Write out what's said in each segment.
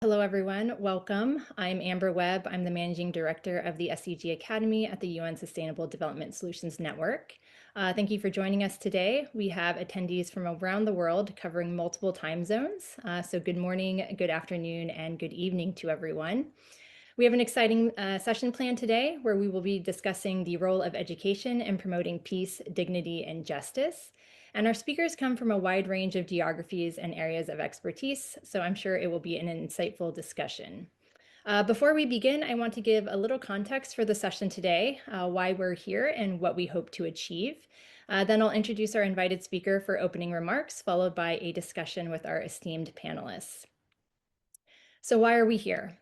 Hello, everyone. Welcome. I'm Amber Webb. I'm the Managing Director of the SEG Academy at the UN Sustainable Development Solutions Network. Thank you for joining us today. We have attendees from around the world covering multiple time zones. So good morning, good afternoon, and good evening to everyone. We have an exciting session planned today where we will be discussing the role of education in promoting peace, dignity, and justice. And our speakers come from a wide range of geographies and areas of expertise, so I'm sure it will be an insightful discussion. Before we begin, I want to give a little context for the session today, why we're here and what we hope to achieve. Then I'll introduce our invited speaker for opening remarks, followed by a discussion with our esteemed panelists. So why are we here?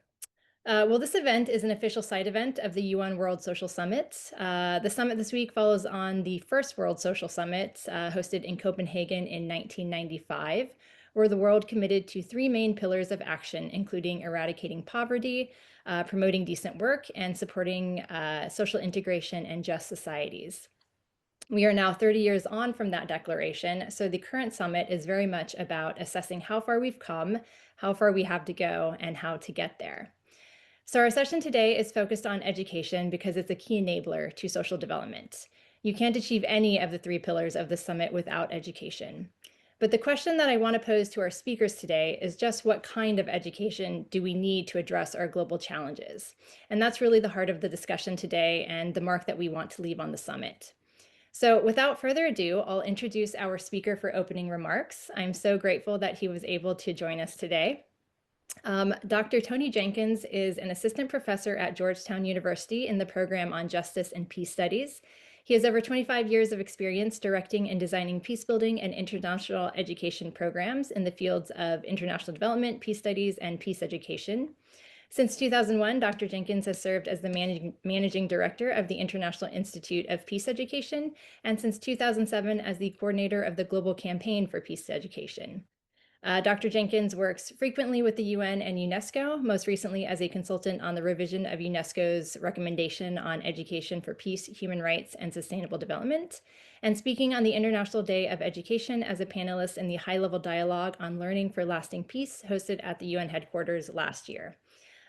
Well, this event is an official side event of the UN World Social Summit. The summit this week follows on the first World Social Summit hosted in Copenhagen in 1995, where the world committed to three main pillars of action, including eradicating poverty, promoting decent work, and supporting social integration and just societies. We are now 30 years on from that declaration, so the current summit is very much about assessing how far we've come, how far we have to go, and how to get there. So our session today is focused on education because it's a key enabler to social development. You can't achieve any of the three pillars of the summit without education. But the question that I want to pose to our speakers today is just what kind of education do we need to address our global challenges? And that's really the heart of the discussion today and the mark that we want to leave on the summit. So without further ado, I'll introduce our speaker for opening remarks. I'm so grateful that he was able to join us today. Dr. Tony Jenkins is an assistant professor at Georgetown University in the program on justice and peace studies. He has over 25 years of experience directing and designing peace building and international education programs in the fields of international development, peace studies, and peace education. Since 2001, Dr. Jenkins has served as the managing director of the International Institute of Peace Education, and since 2007 as the coordinator of the Global Campaign for Peace Education. Dr. Jenkins works frequently with the UN and UNESCO, most recently as a consultant on the revision of UNESCO's recommendation on education for peace, human rights, and sustainable development, and speaking on the International Day of Education as a panelist in the high-level dialogue on learning for lasting peace hosted at the UN headquarters last year.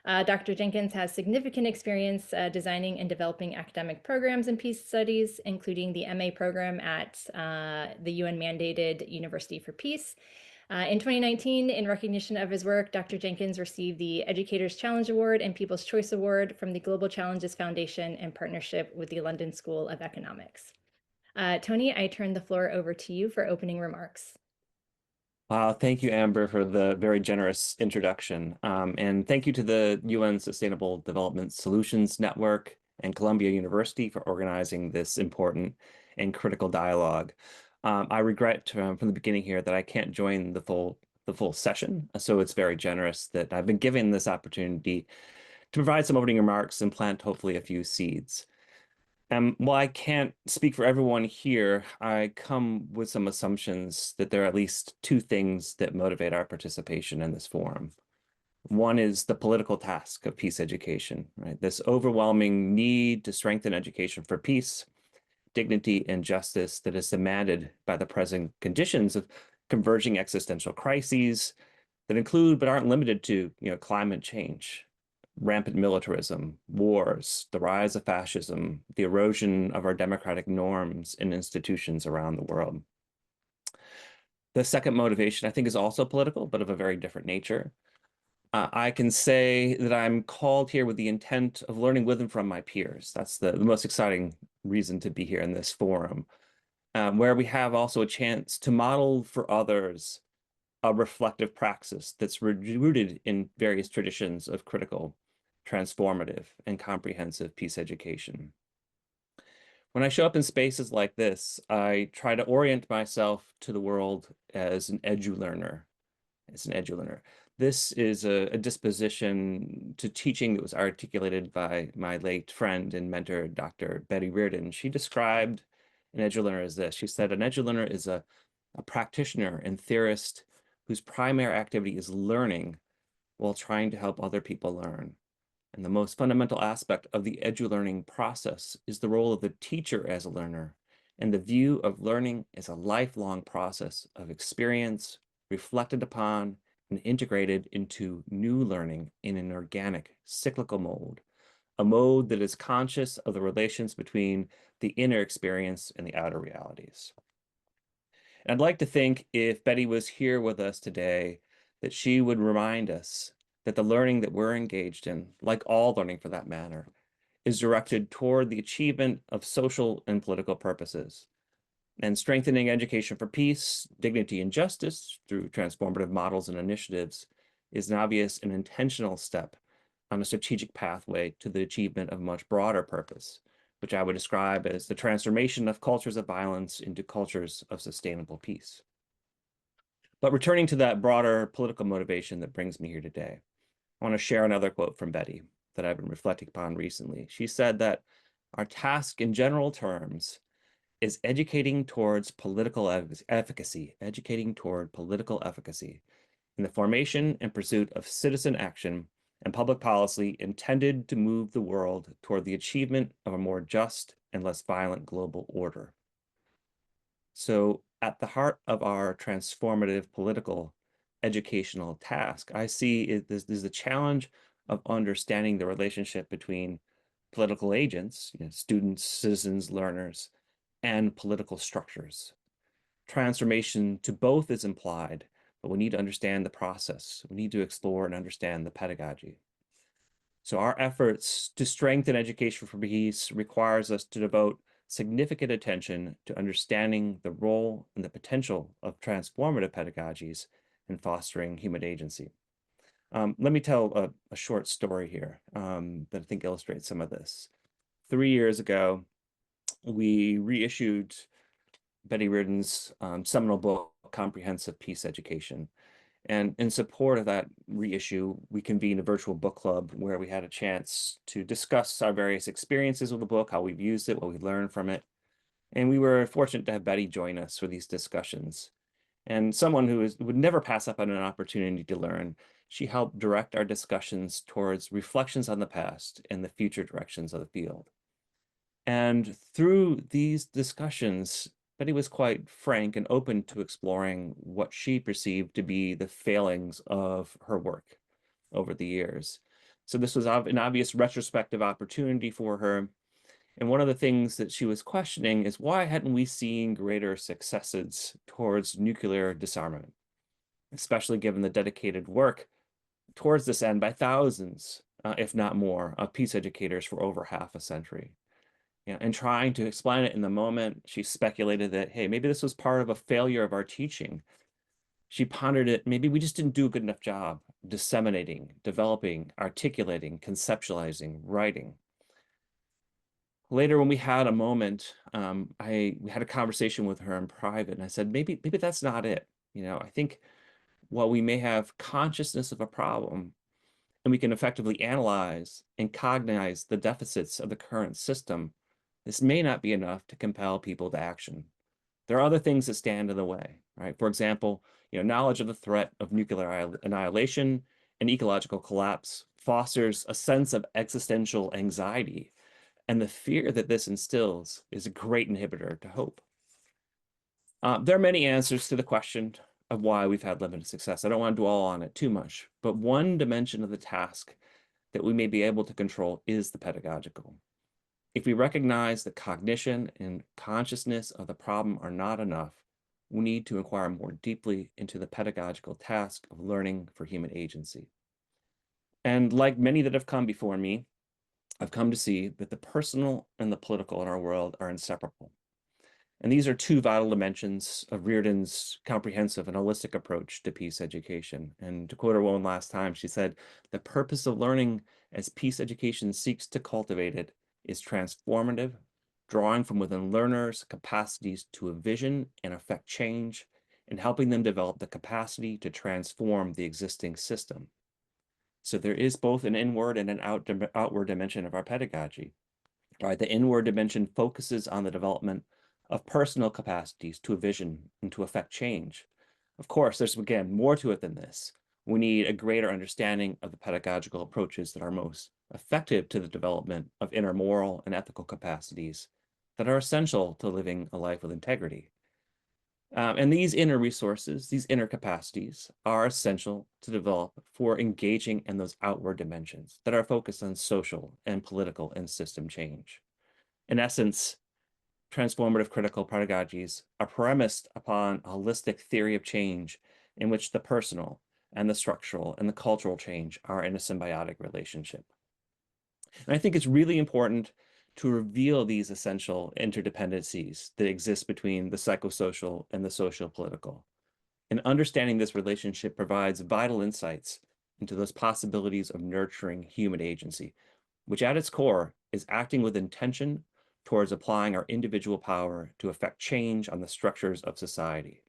Dr. Jenkins has significant experience designing and developing academic programs in peace studies, including the MA program at the UN-mandated University for Peace. In 2019, in recognition of his work, Dr. Jenkins received the Educators' Challenge Award and People's Choice Award from the Global Challenges Foundation in partnership with the London School of Economics. Tony, I turn the floor over to you for opening remarks. Thank you, Amber, for the very generous introduction. And thank you to the UN Sustainable Development Solutions Network and Columbia University for organizing this important and critical dialogue. I regret from the beginning here that I can't join the full session, so it's very generous that I've been given this opportunity to provide some opening remarks and plant hopefully a few seeds. While I can't speak for everyone here, I come with some assumptions that there are at least two things that motivate our participation in this forum. One is the political task of peace education, right? This overwhelming need to strengthen education for peace, dignity, and justice that is demanded by the present conditions of converging existential crises that include but aren't limited to, climate change, rampant militarism, wars, the rise of fascism, the erosion of our democratic norms and institutions around the world. The second motivation, I think, is also political, but of a very different nature. I can say that I'm called here with the intent of learning with and from my peers. That's the most exciting reason to be here in this forum, where we have also a chance to model for others a reflective praxis that's rooted in various traditions of critical, transformative, and comprehensive peace education. When I show up in spaces like this, I try to orient myself to the world as an edu-learner. This is a disposition to teaching that was articulated by my late friend and mentor, Dr. Betty Reardon. She described an edu-learner as this. She said, an edu-learner is a practitioner and theorist whose primary activity is learning while trying to help other people learn. And the most fundamental aspect of the edu-learning process is the role of the teacher as a learner and the view of learning as a lifelong process of experience reflected upon and integrated into new learning in an organic, cyclical mode, a mode that is conscious of the relations between the inner experience and the outer realities. And I'd like to think if Betty was here with us today, that she would remind us that the learning that we're engaged in, like all learning for that matter, is directed toward the achievement of social and political purposes. And strengthening education for peace, dignity, and justice through transformative models and initiatives is an obvious and intentional step on a strategic pathway to the achievement of a much broader purpose, which I would describe as the transformation of cultures of violence into cultures of sustainable peace. But returning to that broader political motivation that brings me here today, I want to share another quote from Betty that I've been reflecting upon recently. She said that our task in general terms is educating towards political efficacy, educating toward political efficacy in the formation and pursuit of citizen action and public policy intended to move the world toward the achievement of a more just and less violent global order. So at the heart of our transformative political educational task, I see is the challenge of understanding the relationship between political agents, students, citizens, learners, and political structures. Transformation to both is implied, but we need to understand the process. We need to explore and understand the pedagogy. So our efforts to strengthen education for peace requires us to devote significant attention to understanding the role and the potential of transformative pedagogies in fostering human agency. Let me tell a short story here that I think illustrates some of this. 3 years ago, we reissued Betty Reardon's seminal book, Comprehensive Peace Education. And in support of that reissue, we convened a virtual book club where we had a chance to discuss our various experiences with the book, how we've used it, what we learned from it. And we were fortunate to have Betty join us for these discussions. And someone who would never pass up on an opportunity to learn, she helped direct our discussions towards reflections on the past and the future directions of the field. And through these discussions, Betty was quite frank and open to exploring what she perceived to be the failings of her work over the years. So this was an obvious retrospective opportunity for her. And one of the things that she was questioning is why hadn't we seen greater successes towards nuclear disarmament, especially given the dedicated work towards this end by thousands, if not more, of peace educators for over half a century. And trying to explain it in the moment, she speculated that, hey, maybe this was part of a failure of our teaching. She pondered it, maybe we just didn't do a good enough job disseminating, developing, articulating, conceptualizing, writing. Later, when we had a moment, we had a conversation with her in private, and I said, maybe that's not it. I think while we may have consciousness of a problem, and we can effectively analyze and cognize the deficits of the current system, this may not be enough to compel people to action. There are other things that stand in the way, right? For example, knowledge of the threat of nuclear annihilation and ecological collapse fosters a sense of existential anxiety, and the fear that this instills is a great inhibitor to hope. There are many answers to the question of why we've had limited success. I don't want to dwell on it too much, but one dimension of the task that we may be able to control is the pedagogical. If we recognize that cognition and consciousness of the problem are not enough, we need to inquire more deeply into the pedagogical task of learning for human agency. And like many that have come before me, I've come to see that the personal and the political in our world are inseparable. And these are two vital dimensions of Reardon's comprehensive and holistic approach to peace education. And to quote her one last time, she said, "The purpose of learning as peace education seeks to cultivate it is transformative, drawing from within learners' capacities to envision and affect change, and helping them develop the capacity to transform the existing system." So there is both an inward and an outward dimension of our pedagogy. Right, the inward dimension focuses on the development of personal capacities to envision and to affect change. Of course, there's, again, more to it than this. We need a greater understanding of the pedagogical approaches that are most effective to the development of inner moral and ethical capacities that are essential to living a life with integrity. And these inner resources, these inner capacities, are essential to develop for engaging in those outward dimensions that are focused on social and political and system change. In essence, transformative critical pedagogies are premised upon a holistic theory of change in which the personal and the structural and the cultural change are in a symbiotic relationship. And I think it's really important to reveal these essential interdependencies that exist between the psychosocial and the socio-political. And understanding this relationship provides vital insights into those possibilities of nurturing human agency, which at its core is acting with intention towards applying our individual power to affect change on the structures of society.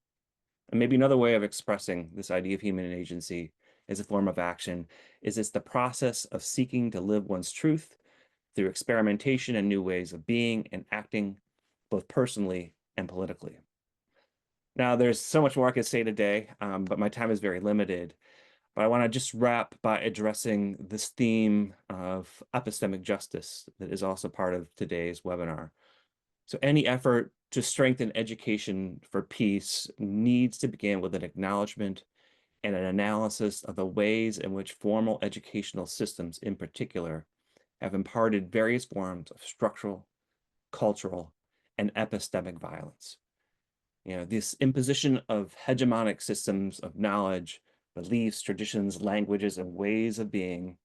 And maybe another way of expressing this idea of human agency as a form of action is it's the process of seeking to live one's truth through experimentation and new ways of being and acting, both personally and politically. Now, there's so much more I could say today, but my time is very limited. But I want to just wrap by addressing this theme of epistemic justice that is also part of today's webinar. So any effort to strengthen education for peace needs to begin with an acknowledgement and an analysis of the ways in which formal educational systems in particular have imparted various forms of structural, cultural, and epistemic violence. This imposition of hegemonic systems of knowledge, beliefs, traditions, languages, and ways of being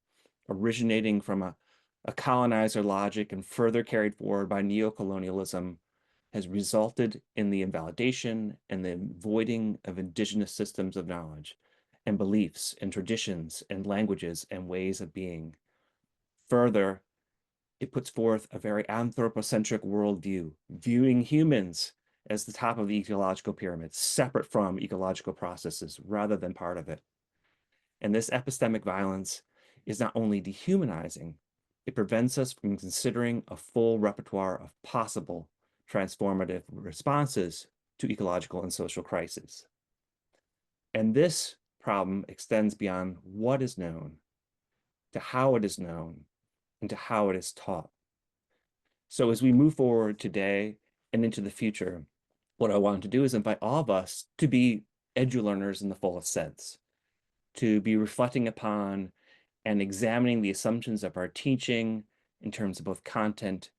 originating from a colonizer logic and further carried forward by neocolonialism has resulted in the invalidation and the voiding of indigenous systems of knowledge and beliefs and traditions and languages and ways of being. Further, it puts forth a very anthropocentric worldview, viewing humans as the top of the ecological pyramid, separate from ecological processes rather than part of it. And this epistemic violence is not only dehumanizing, it prevents us from considering a full repertoire of possible transformative responses to ecological and social crises. And this problem extends beyond what is known to how it is known and to how it is taught. So as we move forward today and into the future, what I want to do is invite all of us to be edu-learners in the fullest sense, to be reflecting upon and examining the assumptions of our teaching in terms of both content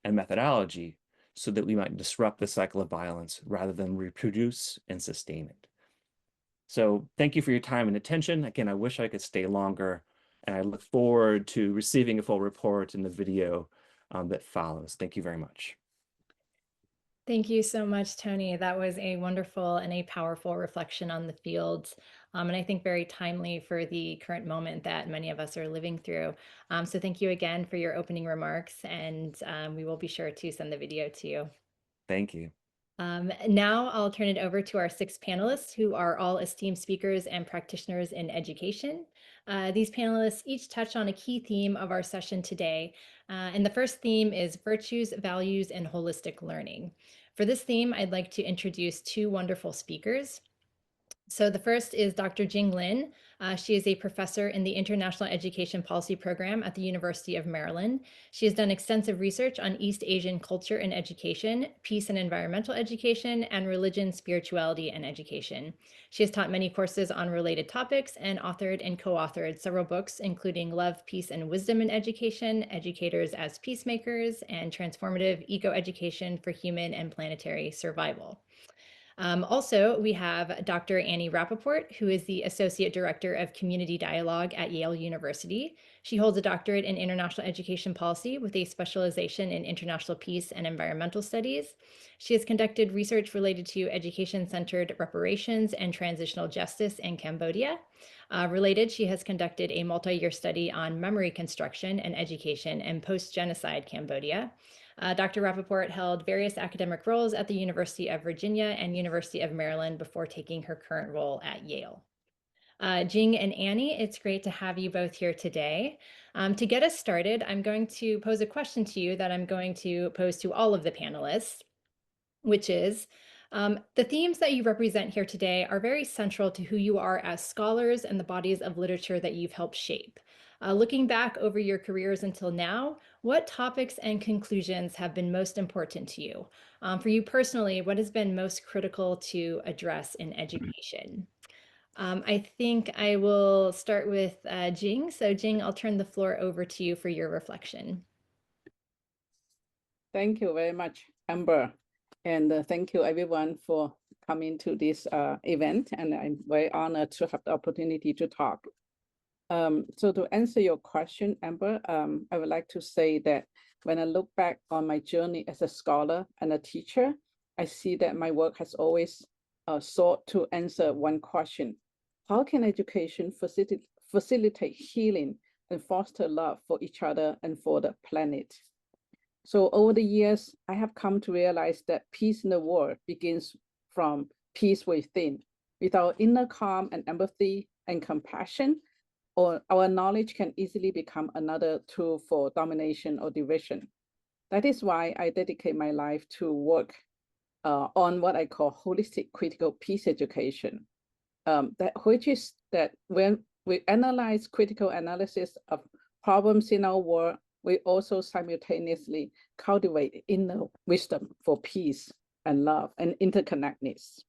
and methodology so that we might disrupt the cycle of violence rather than reproduce and sustain it. So thank you for your time and attention. Again, I wish I could stay longer, and I look forward to receiving a full report in the video that follows. Thank you very much. Thank you so much, Tony. That was a wonderful and a powerful reflection on the field, and I think very timely for the current moment that many of us are living through. So thank you again for your opening remarks, and we will be sure to send the video to you. Thank you. Now I'll turn it over to our six panelists, who are all esteemed speakers and practitioners in education. These panelists each touch on a key theme of our session today. And the first theme is virtues, values, and holistic learning. For this theme, I'd like to introduce two wonderful speakers. So the first is Dr. Jing Lin. She is a professor in the International Education Policy Program at the University of Maryland. She has done extensive research on East Asian culture and education, peace and environmental education, and religion, spirituality, and education. She has taught many courses on related topics and authored and co-authored several books, including Love, Peace, and Wisdom in Education, Educators as Peacemakers, and Transformative Eco-Education for Human and Planetary Survival. Also, we have Dr. Annie Rappaport, who is the Associate Director of Community Dialogue at Yale University. She holds a doctorate in international education policy with a specialization in international peace and environmental studies. She has conducted research related to education-centered reparations and transitional justice in Cambodia. Related, she has conducted a multi-year study on memory construction and education in post-genocide Cambodia. Dr. Rappaport held various academic roles at the University of Virginia and University of Maryland before taking her current role at Yale. Jing and Annie, it's great to have you both here today. To get us started, I'm going to pose a question to you that I'm going to pose to all of the panelists, which is, the themes that you represent here today are very central to who you are as scholars and the bodies of literature that you've helped shape. Looking back over your careers until now, what topics and conclusions have been most important to you? For you personally, what has been most critical to address in education? I think I will start with Jing. So Jing, I'll turn the floor over to you for your reflection. Thank you very much, Amber. And thank you everyone for coming to this event. And I'm very honored to have the opportunity to talk. So to answer your question, Amber, I would like to say that when I look back on my journey as a scholar and a teacher, I see that my work has always sought to answer one question: how can education facilitate healing and foster love for each other and for the planet? So over the years, I have come to realize that peace in the world begins from peace within. With our inner calm and empathy and compassion, or our knowledge can easily become another tool for domination or division. That is why I dedicate my life to work on what I call holistic critical peace education. Which is that when we analyze critical analysis of problems in our world, we also simultaneously cultivate inner wisdom for peace and love and interconnectedness.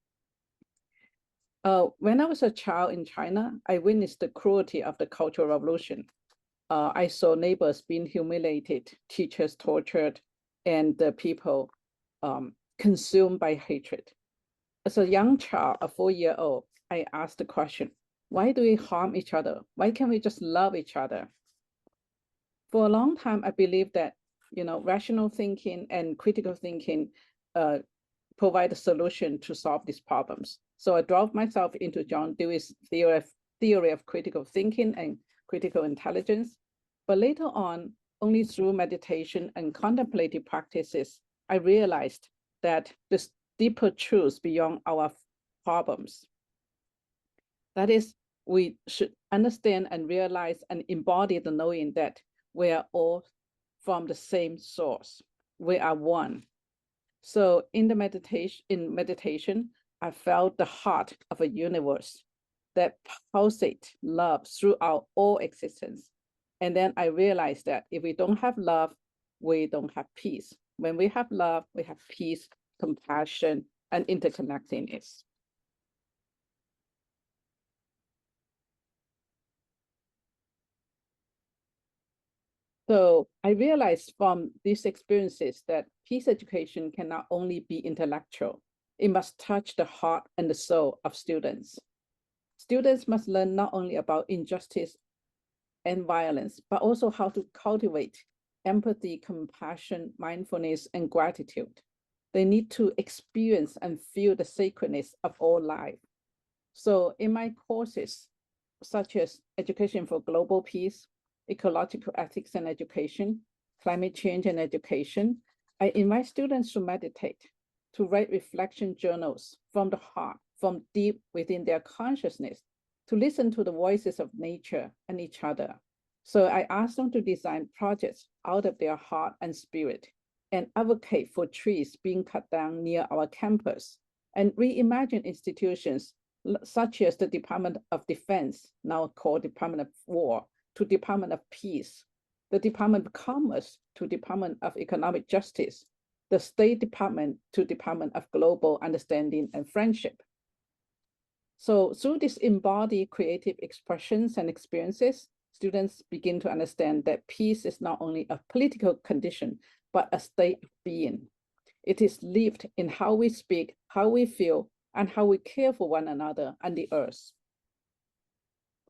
When I was a child in China, I witnessed the cruelty of the Cultural Revolution. I saw neighbors being humiliated, teachers tortured, and the people consumed by hatred. As a young child, a 4-year-old, I asked the question, why do we harm each other? Why can't we just love each other? For a long time, I believed that, rational thinking and critical thinking provide a solution to solve these problems. So I drove myself into John Dewey's theory of critical thinking and critical intelligence. But later on, only through meditation and contemplative practices, I realized that there's deeper truths beyond our problems. That is, we should understand and realize and embody the knowing that we are all from the same source. We are one. So in meditation, I felt the heart of a universe that pulsates love throughout all existence. And then I realized that if we don't have love, we don't have peace. When we have love, we have peace, compassion, and interconnectedness. So I realized from these experiences that peace education cannot only be intellectual, it must touch the heart and the soul of students. Students must learn not only about injustice and violence, but also how to cultivate empathy, compassion, mindfulness, and gratitude. They need to experience and feel the sacredness of all life. So in my courses, such as Education for Global Peace, Ecological Ethics and Education, Climate Change and Education, I invite students to meditate, to write reflection journals from the heart, from deep within their consciousness, to listen to the voices of nature and each other. So I ask them to design projects out of their heart and spirit and advocate for trees being cut down near our campus and reimagine institutions such as the Department of Defense, now called Department of War, to Department of Peace, the Department of Commerce to Department of Economic Justice, the State Department to Department of Global Understanding and Friendship. So through these embodied creative expressions and experiences, students begin to understand that peace is not only a political condition, but a state of being. It is lived in how we speak, how we feel, and how we care for one another and the earth.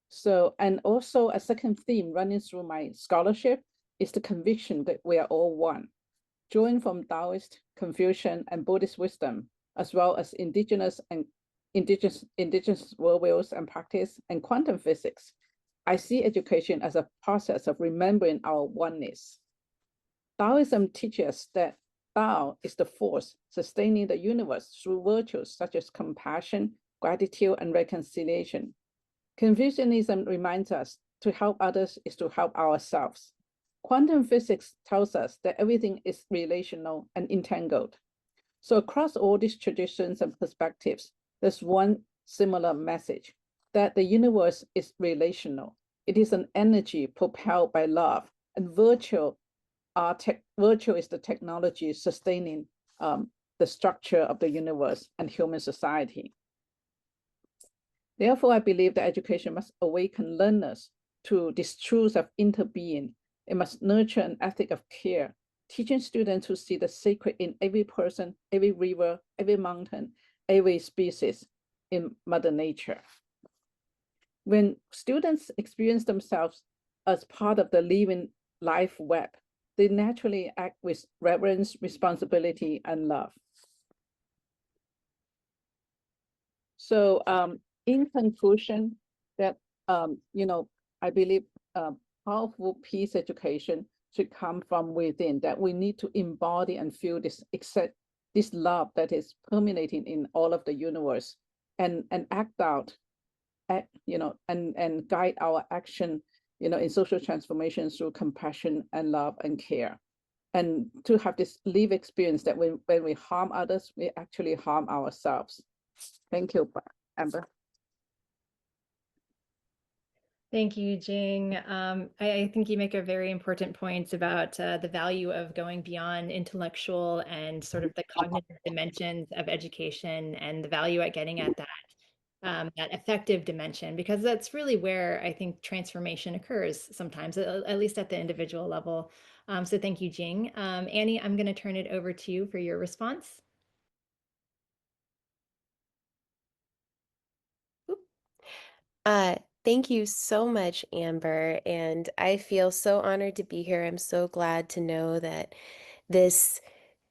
So, and also a second theme running through my scholarship is the conviction that we are all one, drawn from Taoist, Confucian, and Buddhist wisdom, as well as indigenous worldviews and practice, and quantum physics. I see education as a process of remembering our oneness. Taoism teaches that Tao is the force sustaining the universe through virtues such as compassion, gratitude, and reconciliation. Confucianism reminds us to help others is to help ourselves. Quantum physics tells us that everything is relational and entangled. So across all these traditions and perspectives, there's one similar message, that the universe is relational. It is an energy propelled by love, and virtue is the technology sustaining the structure of the universe and human society. Therefore, I believe that education must awaken learners to this truth of interbeing. It must nurture an ethic of care, teaching students to see the sacred in every person, every river, every mountain, every species in Mother Nature. When students experience themselves as part of the living life web, they naturally act with reverence, responsibility, and love. So in conclusion, that I believe powerful peace education should come from within, that we need to embody and feel this love that is permeating in all of the universe, and act out, and guide our action, in social transformation through compassion and love and care. And to have this live experience that when we harm others, we actually harm ourselves. Thank you, Amber. Thank you, Jing. I think you make a very important point about the value of going beyond intellectual and sort of the cognitive dimensions of education, and the value at getting at that affective dimension, because that's really where I think transformation occurs sometimes, at least at the individual level. So thank you, Jing. Annie, I'm going to turn it over to you for your response. Thank you so much, Amber. And I feel so honored to be here. I'm so glad to know that this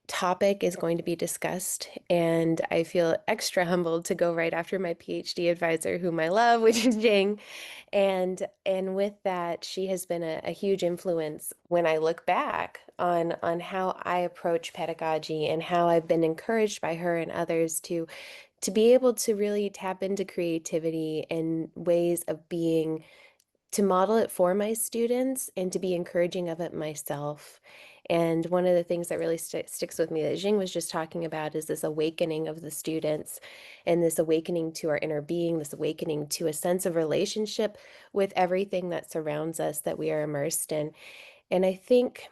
topic is going to be discussed. And I feel extra humbled to go right after my PhD advisor, whom I love, which is Jing. And with that, she has been a huge influence when I look back on how I approach pedagogy, and how I've been encouraged by her and others to be able to really tap into creativity and ways of being, to model it for my students and to be encouraging of it myself. And one of the things that really sticks with me that Jing was just talking about is this awakening of the students, and this awakening to our inner being, this awakening to a sense of relationship with everything that surrounds us, that we are immersed in. And I think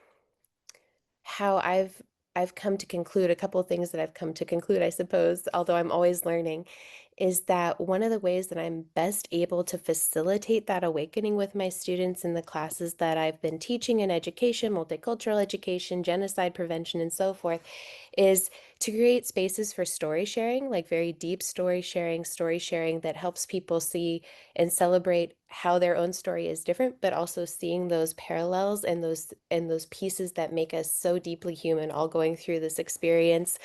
how I've come to conclude, a couple of things that I've come to conclude, I suppose, although I'm always learning, is that one of the ways that I'm best able to facilitate that awakening with my students in the classes that I've been teaching in education, multicultural education, genocide prevention, and so forth, is to create spaces for story sharing, like very deep story sharing that helps people see and celebrate how their own story is different, but also seeing those parallels and those pieces that make us so deeply human, all going through this experience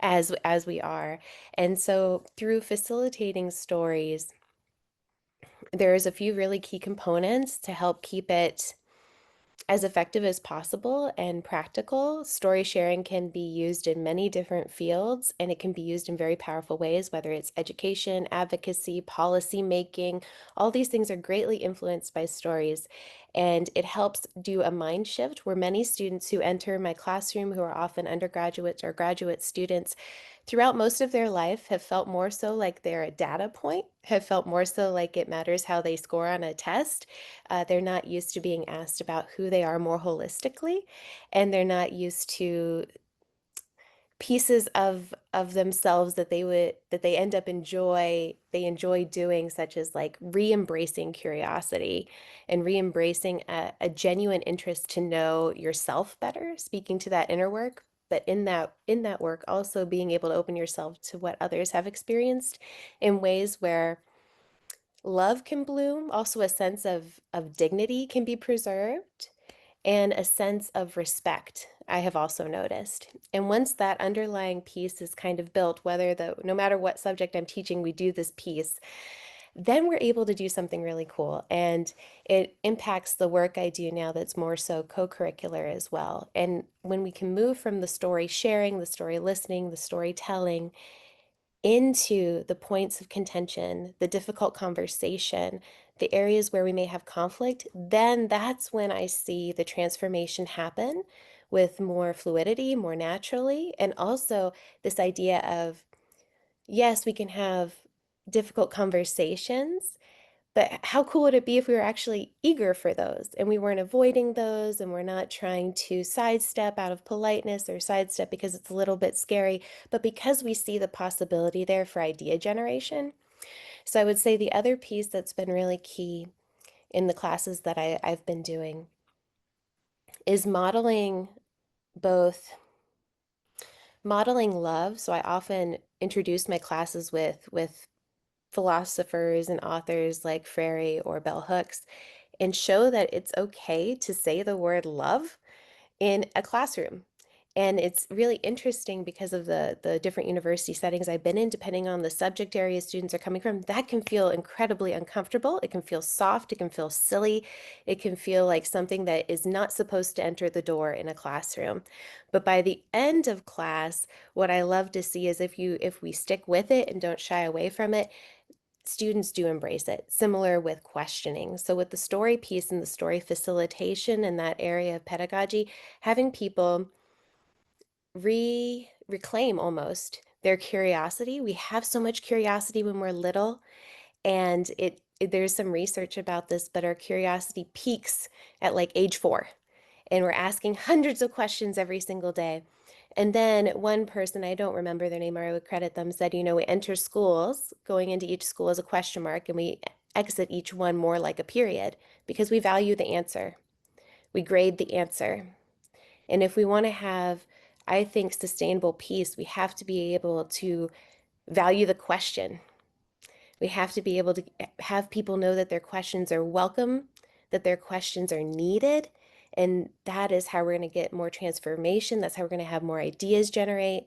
as we are. And so through facilitating stories, there's a few really key components to help keep it as effective as possible and practical. Story sharing can be used in many different fields, and it can be used in very powerful ways, whether it's education, advocacy, policy making. All these things are greatly influenced by stories. And it helps do a mind shift, where many students who enter my classroom, who are often undergraduates or graduate students, throughout most of their life have felt more so like they're a data point, have felt more so like it matters how they score on a test. They're not used to being asked about who they are more holistically, and they're not used to pieces of themselves that they end up enjoy doing, such as like re-embracing curiosity and re-embracing a genuine interest to know yourself better, speaking to that inner work, but in that work also being able to open yourself to what others have experienced in ways where love can bloom, also a sense of dignity can be preserved, and a sense of respect, I have also noticed. And once that underlying piece is kind of built, no matter what subject I'm teaching, we do this piece, then we're able to do something really cool. And it impacts the work I do now that's more so co-curricular as well. And when we can move from the story sharing, the story listening, the storytelling, into the points of contention, the difficult conversation, the areas where we may have conflict, then that's when I see the transformation happen with more fluidity, more naturally. And also this idea of, yes, we can have difficult conversations, But how cool would it be if we were actually eager for those and we weren't avoiding those and we're not trying to sidestep out of politeness or sidestep because it's a little bit scary, but because we see the possibility there for idea generation. So I would say the other piece that's been really key in the classes that I've been doing is both modeling love. So I often introduce my classes with philosophers and authors like Freire or Bell Hooks and show that it's okay to say the word love in a classroom. And it's really interesting because of the different university settings I've been in, depending on the subject area students are coming from, that can feel incredibly uncomfortable. It can feel soft. It can feel silly. It can feel like something that is not supposed to enter the door in a classroom. But by the end of class, what I love to see is if we stick with it and don't shy away from it, students do embrace it, similar with questioning. So with the story piece and the story facilitation in that area of pedagogy, having people reclaim almost their curiosity. We have so much curiosity when we're little, and there's some research about this, but our curiosity peaks at like age 4, and we're asking hundreds of questions every single day. And then one person, I don't remember their name or I would credit them, said, we enter schools, going into each school as a question mark, and we exit each one more like a period because we value the answer. We grade the answer. And if we want to have, I think, sustainable peace, we have to be able to value the question. We have to be able to have people know that their questions are welcome, that their questions are needed. And that is how we're going to get more transformation. That's how we're going to have more ideas generate.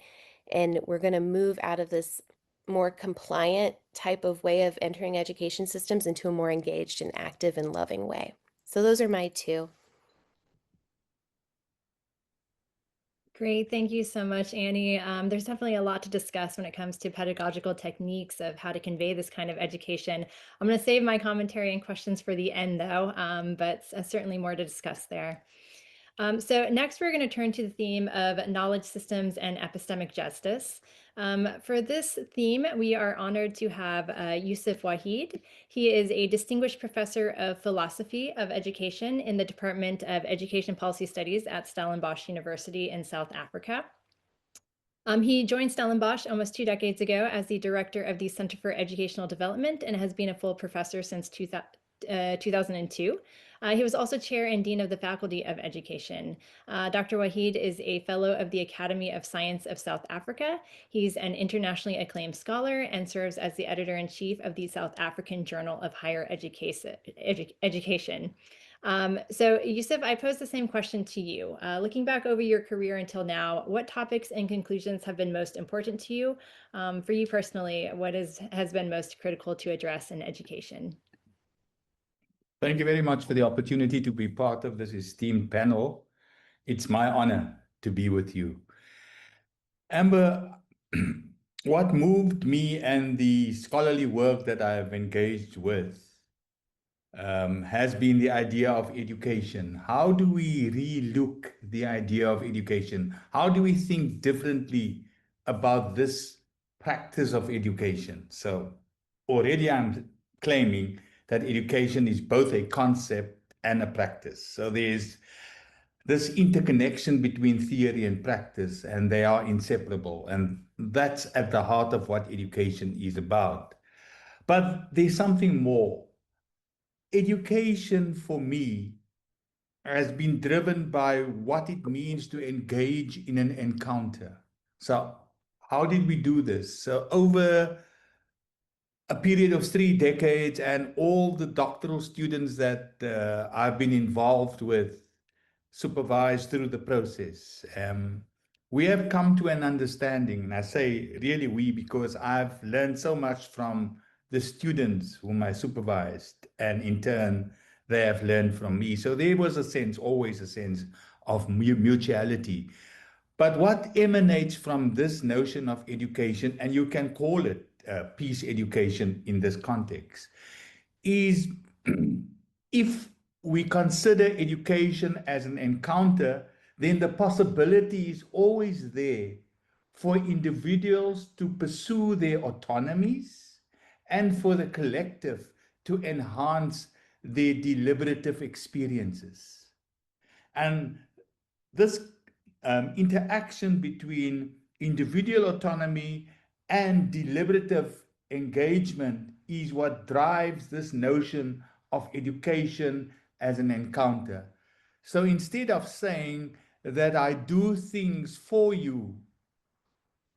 And we're going to move out of this more compliant type of way of entering education systems into a more engaged and active and loving way. So those are my two. Great. Thank you so much, Annie. There's definitely a lot to discuss when it comes to pedagogical techniques of how to convey this kind of education. I'm going to save my commentary and questions for the end, though, but certainly more to discuss there. So next, we're going to turn to the theme of knowledge systems and epistemic justice. For this theme, we are honored to have Yusuf Wahid. He is a distinguished professor of philosophy of education in the Department of Education Policy Studies at Stellenbosch University in South Africa. He joined Stellenbosch almost 2 decades ago as the director of the Center for Educational Development and has been a full professor since 2002. He was also chair and dean of the Faculty of Education. Dr. Wahid is a fellow of the Academy of Science of South Africa. He's an internationally acclaimed scholar and serves as the editor-in-chief of the South African Journal of Higher Education. So Yusuf, I pose the same question to you. Looking back over your career until now, what topics and conclusions have been most important to you? For you personally, what has been most critical to address in education? Thank you very much for the opportunity to be part of this esteemed panel. It's my honor to be with you. Amber, what moved me and the scholarly work that I have engaged with has been the idea of education. How do we relook the idea of education? How do we think differently about this practice of education? So already I'm claiming that education is both a concept and a practice. So there's this interconnection between theory and practice, and they are inseparable. And that's at the heart of what education is about. But there's something more. Education for me has been driven by what it means to engage in an encounter. So how did we do this? So over a period of 3 decades and all the doctoral students that I've been involved with, supervised through the process, we have come to an understanding, and I say really we because I've learned so much from the students whom I supervised, and in turn, they have learned from me. So there was a sense, always a sense of mutuality. But what emanates from this notion of education, and you can call it peace education in this context, is if we consider education as an encounter, then the possibility is always there for individuals to pursue their autonomies and for the collective to enhance their deliberative experiences. And this interaction between individual autonomy and deliberative engagement is what drives this notion of education as an encounter. So instead of saying that I do things for you,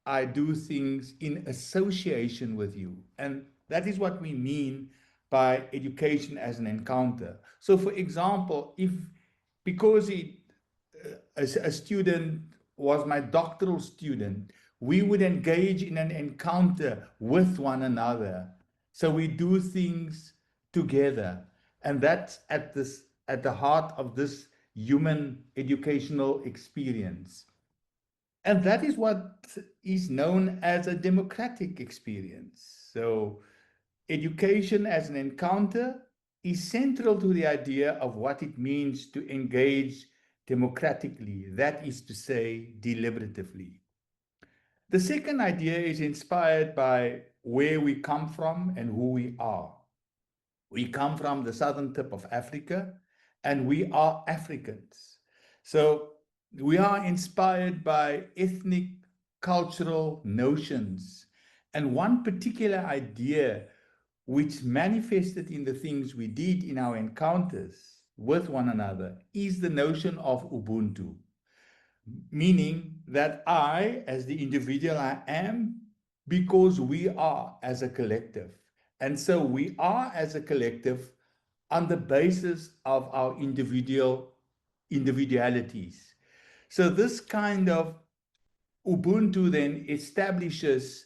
I do things in association with you. And that is what we mean by education as an encounter. So, for example, if because a student was my doctoral student, we would engage in an encounter with one another. So we do things together. And that's at the heart of this human educational experience. And that is what is known as a democratic experience. So, education as an encounter is central to the idea of what it means to engage democratically, that is to say, deliberatively. The second idea is inspired by where we come from and who we are. We come from the southern tip of Africa, and we are Africans. So we are inspired by ethnic, cultural notions. And one particular idea which manifested in the things we did in our encounters with one another is the notion of Ubuntu, meaning that I, as the individual I am, because we are as a collective. And so we are as a collective on the basis of our individualities. So this kind of Ubuntu then establishes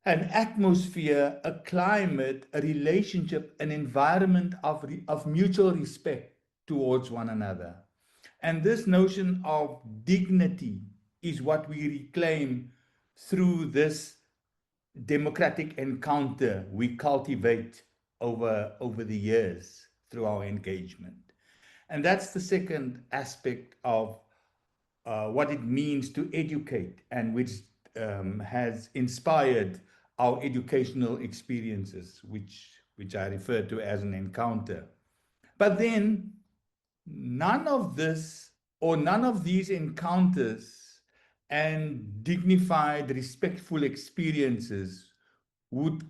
an atmosphere, a climate, a relationship, an environment of mutual respect towards one another. And this notion of dignity is what we reclaim through this democratic encounter we cultivate over the years through our engagement. And that's the second aspect of what it means to educate, and which has inspired our educational experiences, which I refer to as an encounter. But then none of this or none of these encounters and dignified, respectful experiences would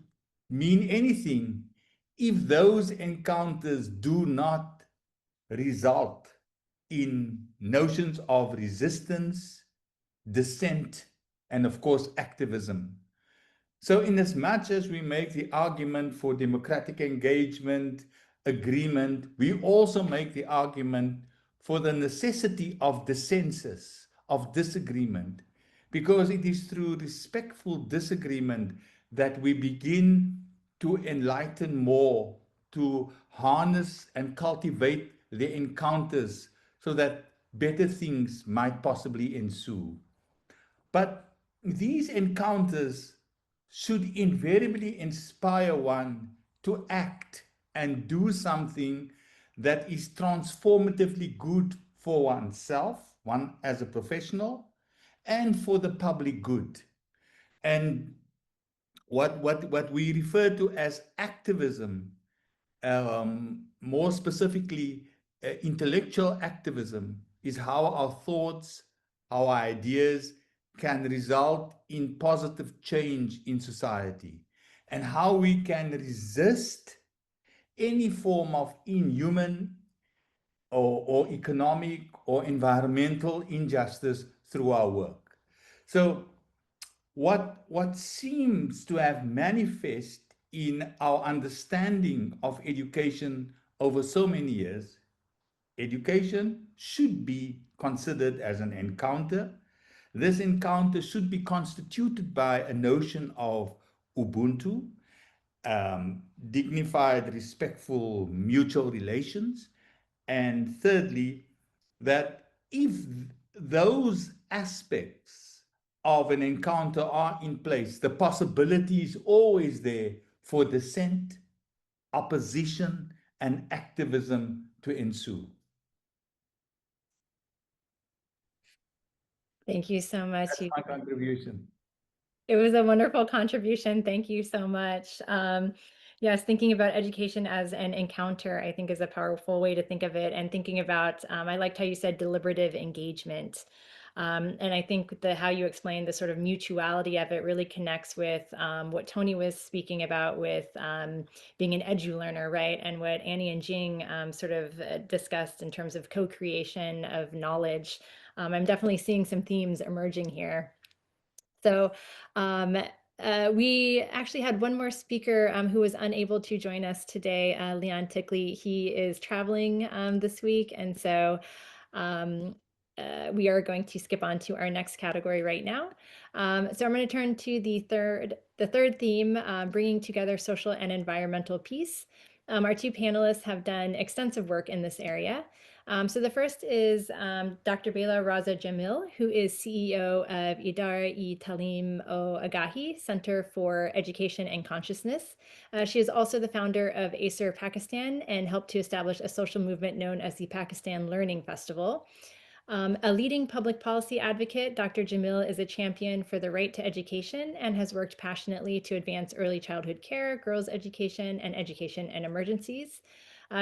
mean anything if those encounters do not result in notions of resistance, dissent, and of course, activism. So, in as much as we make the argument for democratic engagement, agreement, we also make the argument for the necessity of dissensus, of disagreement, because it is through respectful disagreement that we begin to enlighten more, to harness and cultivate the encounters so that better things might possibly ensue. But these encounters should invariably inspire one to act and do something that is transformatively good for oneself, one as a professional, and for the public good. And what we refer to as activism, more specifically, intellectual activism, is how our thoughts, our ideas can result in positive change in society, and how we can resist any form of inhuman or economic or environmental injustice through our work. So what seems to have manifest in our understanding of education over so many years, education should be considered as an encounter. This encounter should be constituted by a notion of Ubuntu, dignified, respectful, mutual relations. And thirdly, that if those aspects of an encounter are in place, the possibility is always there for dissent, opposition, and activism to ensue. Thank you so much. That's my contribution. It was a wonderful contribution. Thank you so much. Yes, thinking about education as an encounter, I think, is a powerful way to think of it. And thinking about, I liked how you said deliberative engagement. And I think how you explained the sort of mutuality of it really connects with what Tony was speaking about with being an edu learner, right? And what Annie and Jing sort of discussed in terms of co-creation of knowledge. I'm definitely seeing some themes emerging here. So we actually had one more speaker who was unable to join us today, Leon Tickley. He is traveling this week, and so we are going to skip on to our next category right now. So I'm going to turn to the third theme, bringing together social and environmental peace. Our two panelists have done extensive work in this area. So the first is Dr. Bela Raza Jamil, who is CEO of Idar-e-Talim o Center for Education and Consciousness. She is also the founder of ACER Pakistan and helped to establish a social movement known as the Pakistan Learning Festival. A leading public policy advocate, Dr. Jamil is a champion for the right to education and has worked passionately to advance early childhood care, girls' education, and education in emergencies.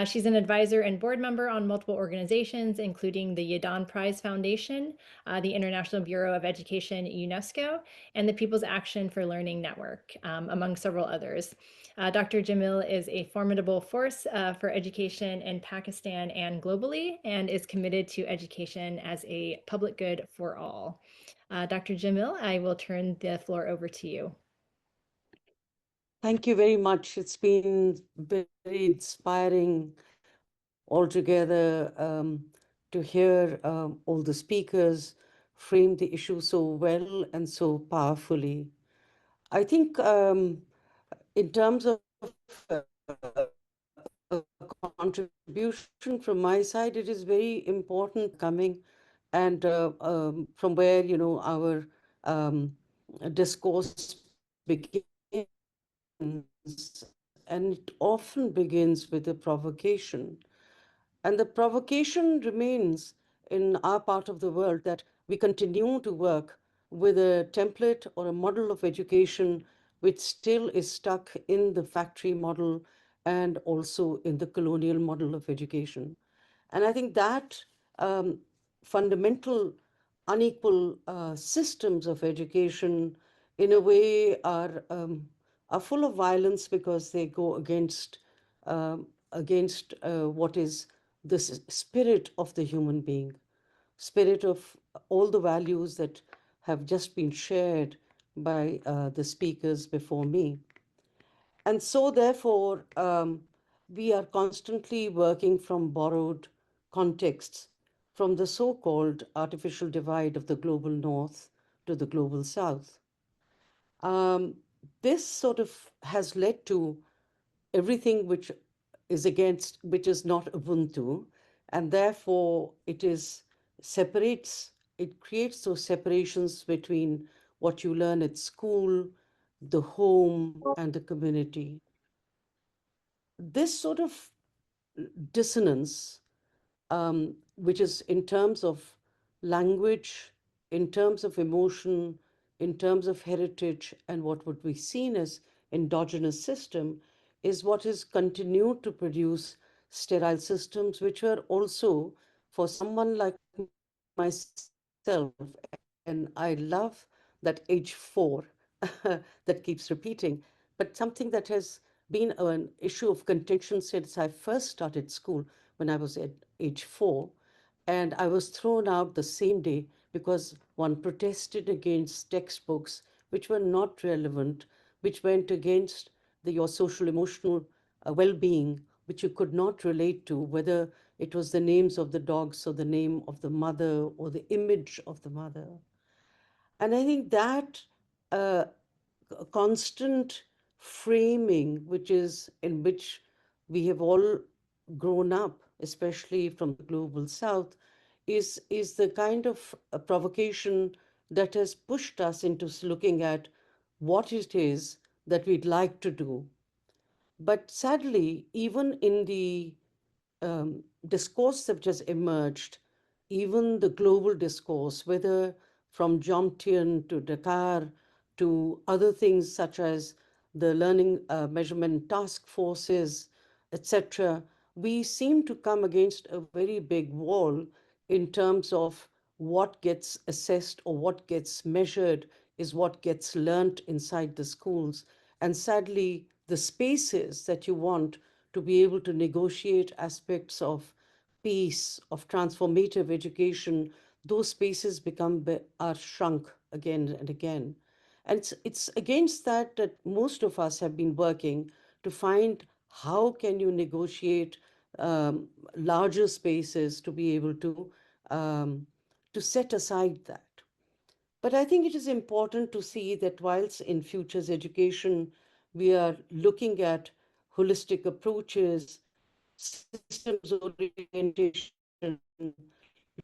She's an advisor and board member on multiple organizations, including the Yadan Prize Foundation, the International Bureau of Education, UNESCO, and the People's Action for Learning Network, among several others. Dr. Jamil is a formidable force for education in Pakistan and globally, and is committed to education as a public good for all. Dr. Jamil, I will turn the floor over to you. Thank you very much. It's been very inspiring altogether to hear all the speakers frame the issue so well and so powerfully. I think in terms of a contribution from my side, it is very important coming and from where, you know, our discourse begins. And it often begins with a provocation. And the provocation remains in our part of the world that we continue to work with a template or a model of education which still is stuck in the factory model and also in the colonial model of education. And I think that fundamental unequal systems of education, in a way, are full of violence because they go against what is the spirit of the human being, spirit of all the values that have just been shared by the speakers before me. And so, therefore, we are constantly working from borrowed contexts, from the so-called artificial divide of the global north to the global south. This sort of has led to everything which is not Ubuntu, and therefore it creates those separations between what you learn at school, the home, and the community. This sort of dissonance, which is in terms of language, in terms of emotion, in terms of heritage, and what would be seen as endogenous system, is what has continued to produce sterile systems, which were also, for someone like myself, and I love that age 4 that keeps repeating, but something that has been an issue of contention since I first started school when I was at age 4. And I was thrown out the same day because one protested against textbooks which were not relevant, which went against your social emotional well-being, which you could not relate to, whether it was the names of the dogs or the name of the mother or the image of the mother. And I think that constant framing, which is in which we have all grown up, especially from the global south, is the kind of provocation that has pushed us into looking at what it is that we'd like to do. But sadly, even in the discourse that has emerged, even the global discourse, whether from Jomtien to Dakar to other things such as the learning measurement task forces, etc., we seem to come against a very big wall in terms of what gets assessed or what gets measured is what gets learnt inside the schools. And sadly, the spaces that you want to be able to negotiate aspects of peace, of transformative education, those spaces are shrunk again and again. And it's against that that most of us have been working to find how can you negotiate larger spaces to be able um, to set aside that. But I think it is important to see that whilst in futures education, we are looking at holistic approaches, systems orientation,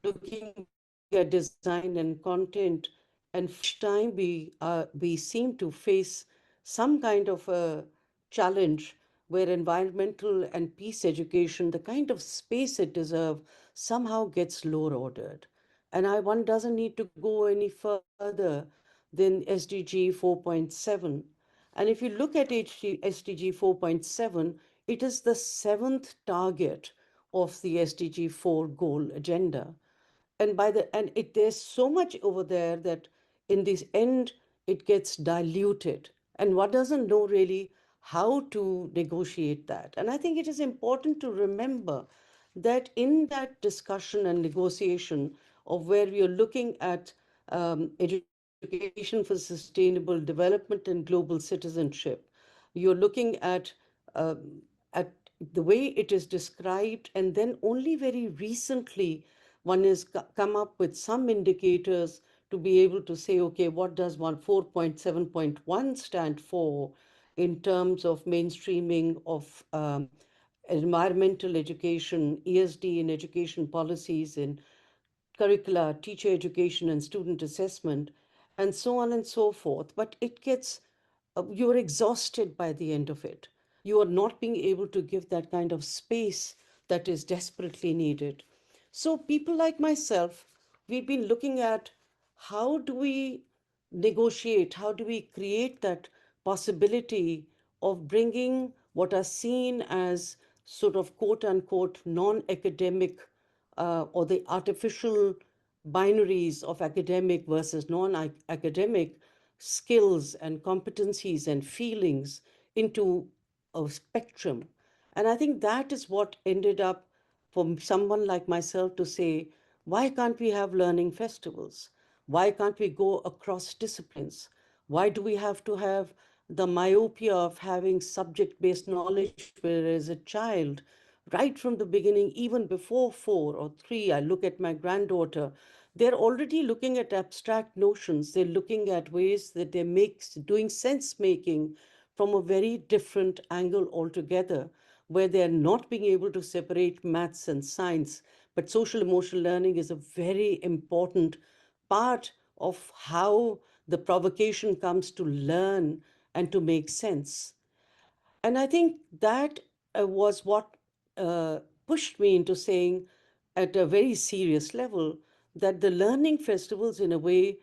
looking at design and content, and each time we seem to face some kind of a challenge where environmental and peace education, the kind of space it deserves, somehow gets lower ordered. And one doesn't need to go any further than SDG 4.7. And if you look at SDG 4.7, it is the seventh target of the SDG 4 goal agenda. And there's so much over there that in this end it gets diluted, and one doesn't know really how to negotiate that. And I think it is important to remember that in that discussion and negotiation of where we are looking at education for sustainable development and global citizenship, you're looking um, at the way it is described, and then only very recently one has come up with some indicators to be able to say, okay, what does 4.7.1 stand for in terms of mainstreaming of environmental education, ESD in education policies, in curricula, teacher education, and student assessment, and so on and so forth. But it gets, you're exhausted by the end of it. You are not being able to give that kind of space that is desperately needed. So, people like myself, we've been looking at how do we negotiate, how do we create that possibility of bringing what are seen as sort of quote unquote non academic or the artificial binaries of academic versus non academic skills and competencies and feelings into a spectrum. And I think that is what ended up for someone like myself to say, why can't we have learning festivals? Why can't we go across disciplines? Why do we have to have the myopia of having subject based knowledge, whereas a child, right from the beginning, even before 4 or 3, I look at my granddaughter, they're already looking at abstract notions. They're looking at ways that they make doing sense making from a very different angle altogether, where they're not being able to separate maths and science. But social emotional learning is a very important part of how the provocation comes to learn and to make sense. And I think that was what pushed me into saying, at a very serious level, that the learning festivals, in a way,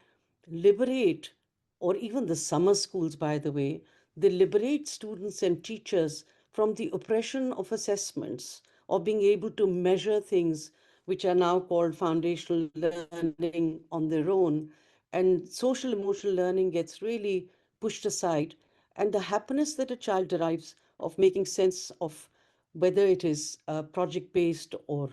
liberate, or even the summer schools, by the way, they liberate students and teachers from the oppression of assessments or being able to measure things which are now called foundational learning on their own. And social emotional learning gets really pushed aside, and the happiness that a child derives of making sense of whether it is project based or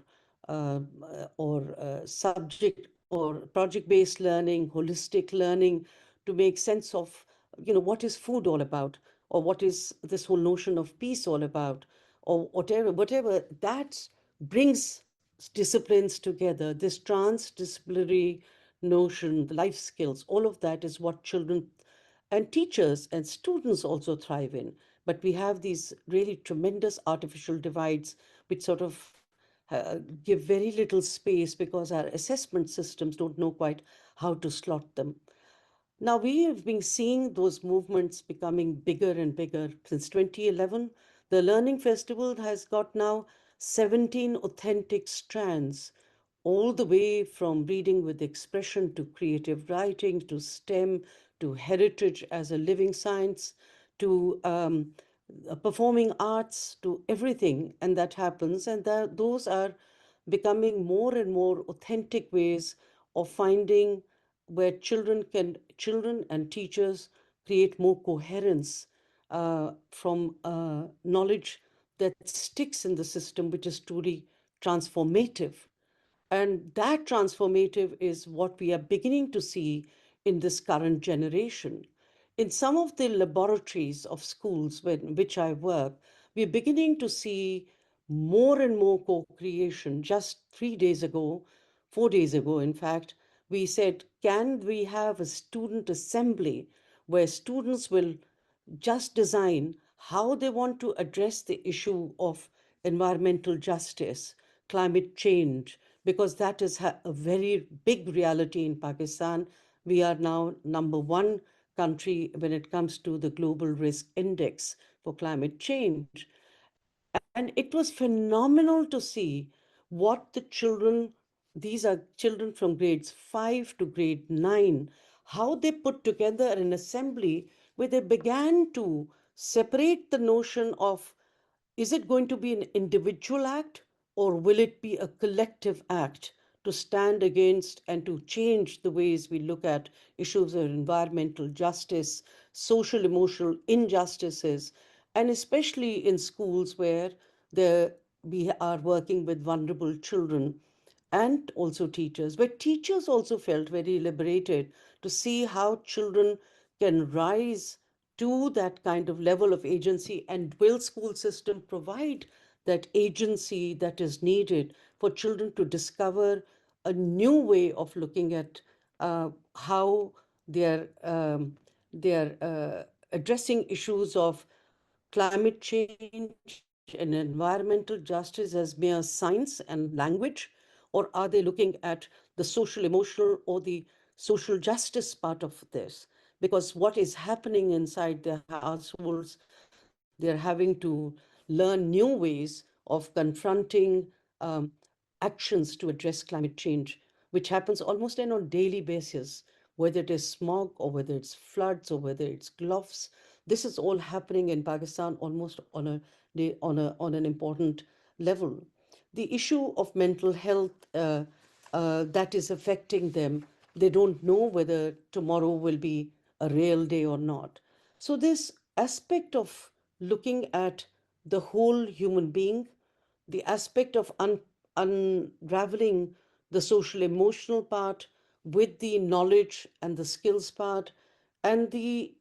subject or project based learning, holistic learning, to make sense of what is food all about, or what is this whole notion of peace all about, or whatever that brings disciplines together, this transdisciplinary notion, the life skills, all of that is what children and teachers and students also thrive in. But we have these really tremendous artificial divides which sort of give very little space because our assessment systems don't know quite how to slot them. Now, we have been seeing those movements becoming bigger and bigger since 2011. The Learning Festival has got now 17 authentic strands, all the way from reading with expression to creative writing to STEM to heritage as a living science to performing arts, to everything, and that happens, and those are becoming more and more authentic ways of finding where children and teachers create more coherence from knowledge that sticks in the system, which is truly transformative. And that transformative is what we are beginning to see in this current generation. In some of the laboratories of schools which I work, we're beginning to see more and more co-creation. Just 3 days ago, 4 days ago, in fact, we said, can we have a student assembly where students will just design how they want to address the issue of environmental justice, climate change, because that is a very big reality in Pakistan. We are now #1 country when it comes to the Global Risk Index for climate change. And it was phenomenal to see what the children, these are children from grades 5 to grade 9, how they put together an assembly where they began to separate the notion of, is it going to be an individual act or will it be a collective act to stand against and to change the ways we look at issues of environmental justice, social emotional injustices, and especially in schools where we are working with vulnerable children and also teachers, where teachers also felt very liberated to see how children can rise to that kind of level of agency, and will school system provide that agency that is needed for children to discover a new way of looking at how they're addressing issues of climate change and environmental justice as mere science and language, or are they looking at the social, emotional, or the social justice part of this? Because what is happening inside their households, they're having to learn new ways of confronting actions to address climate change, which happens almost on a daily basis, whether it is smog or whether it's floods or whether it's gulfs. This is all happening in Pakistan almost on a day, on an important level. The issue of mental health that is affecting them, they don't know whether tomorrow will be a real day or not. So this aspect of looking at the whole human being, the aspect of unraveling the social emotional part with the knowledge and the skills part, and the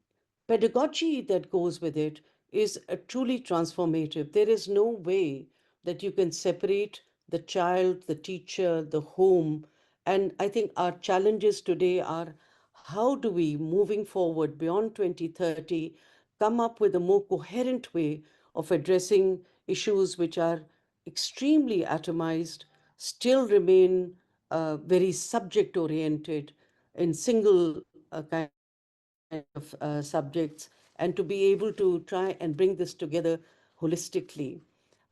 pedagogy that goes with it, is truly transformative. There is no way that you can separate the child, the teacher, the home. And I think our challenges today are, how do we, moving forward beyond 2030, come up with a more coherent way of addressing issues which are extremely atomized, still remain very subject oriented in single kind of subjects, and to be able to try and bring this together holistically.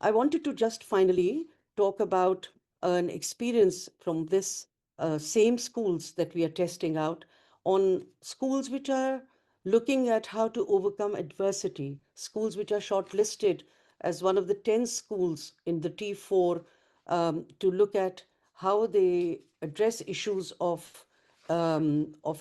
I wanted to just finally talk about an experience from this same schools that we are testing out, on schools which are looking at how to overcome adversity, schools which are shortlisted as one of the 10 schools in the T4 to look at how they address issues of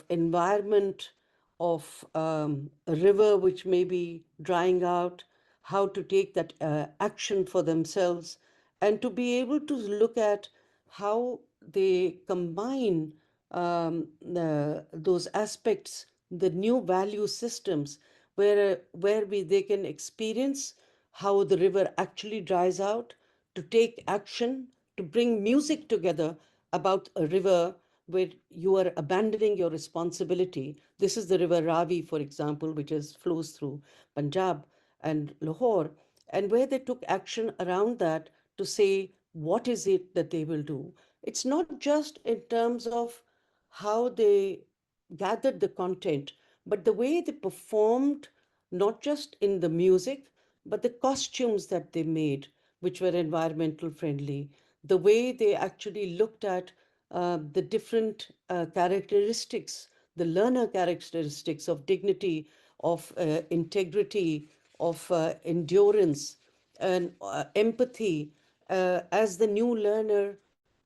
environment, of a river which may be drying out, how to take that action for themselves, and to be able to look at how they combine those aspects, the new value systems, they can experience how the river actually dries out, to take action, to bring music together about a river where you are abandoning your responsibility. This is the river Ravi, for example, which flows through Punjab and Lahore, and where they took action around that to say, what is it that they will do? It's not just in terms of how they gathered the content, but the way they performed, not just in the music, but the costumes that they made, which were environmental friendly, the way they actually looked at the different characteristics, the learner characteristics of dignity, of integrity, of endurance, and empathy as the new learner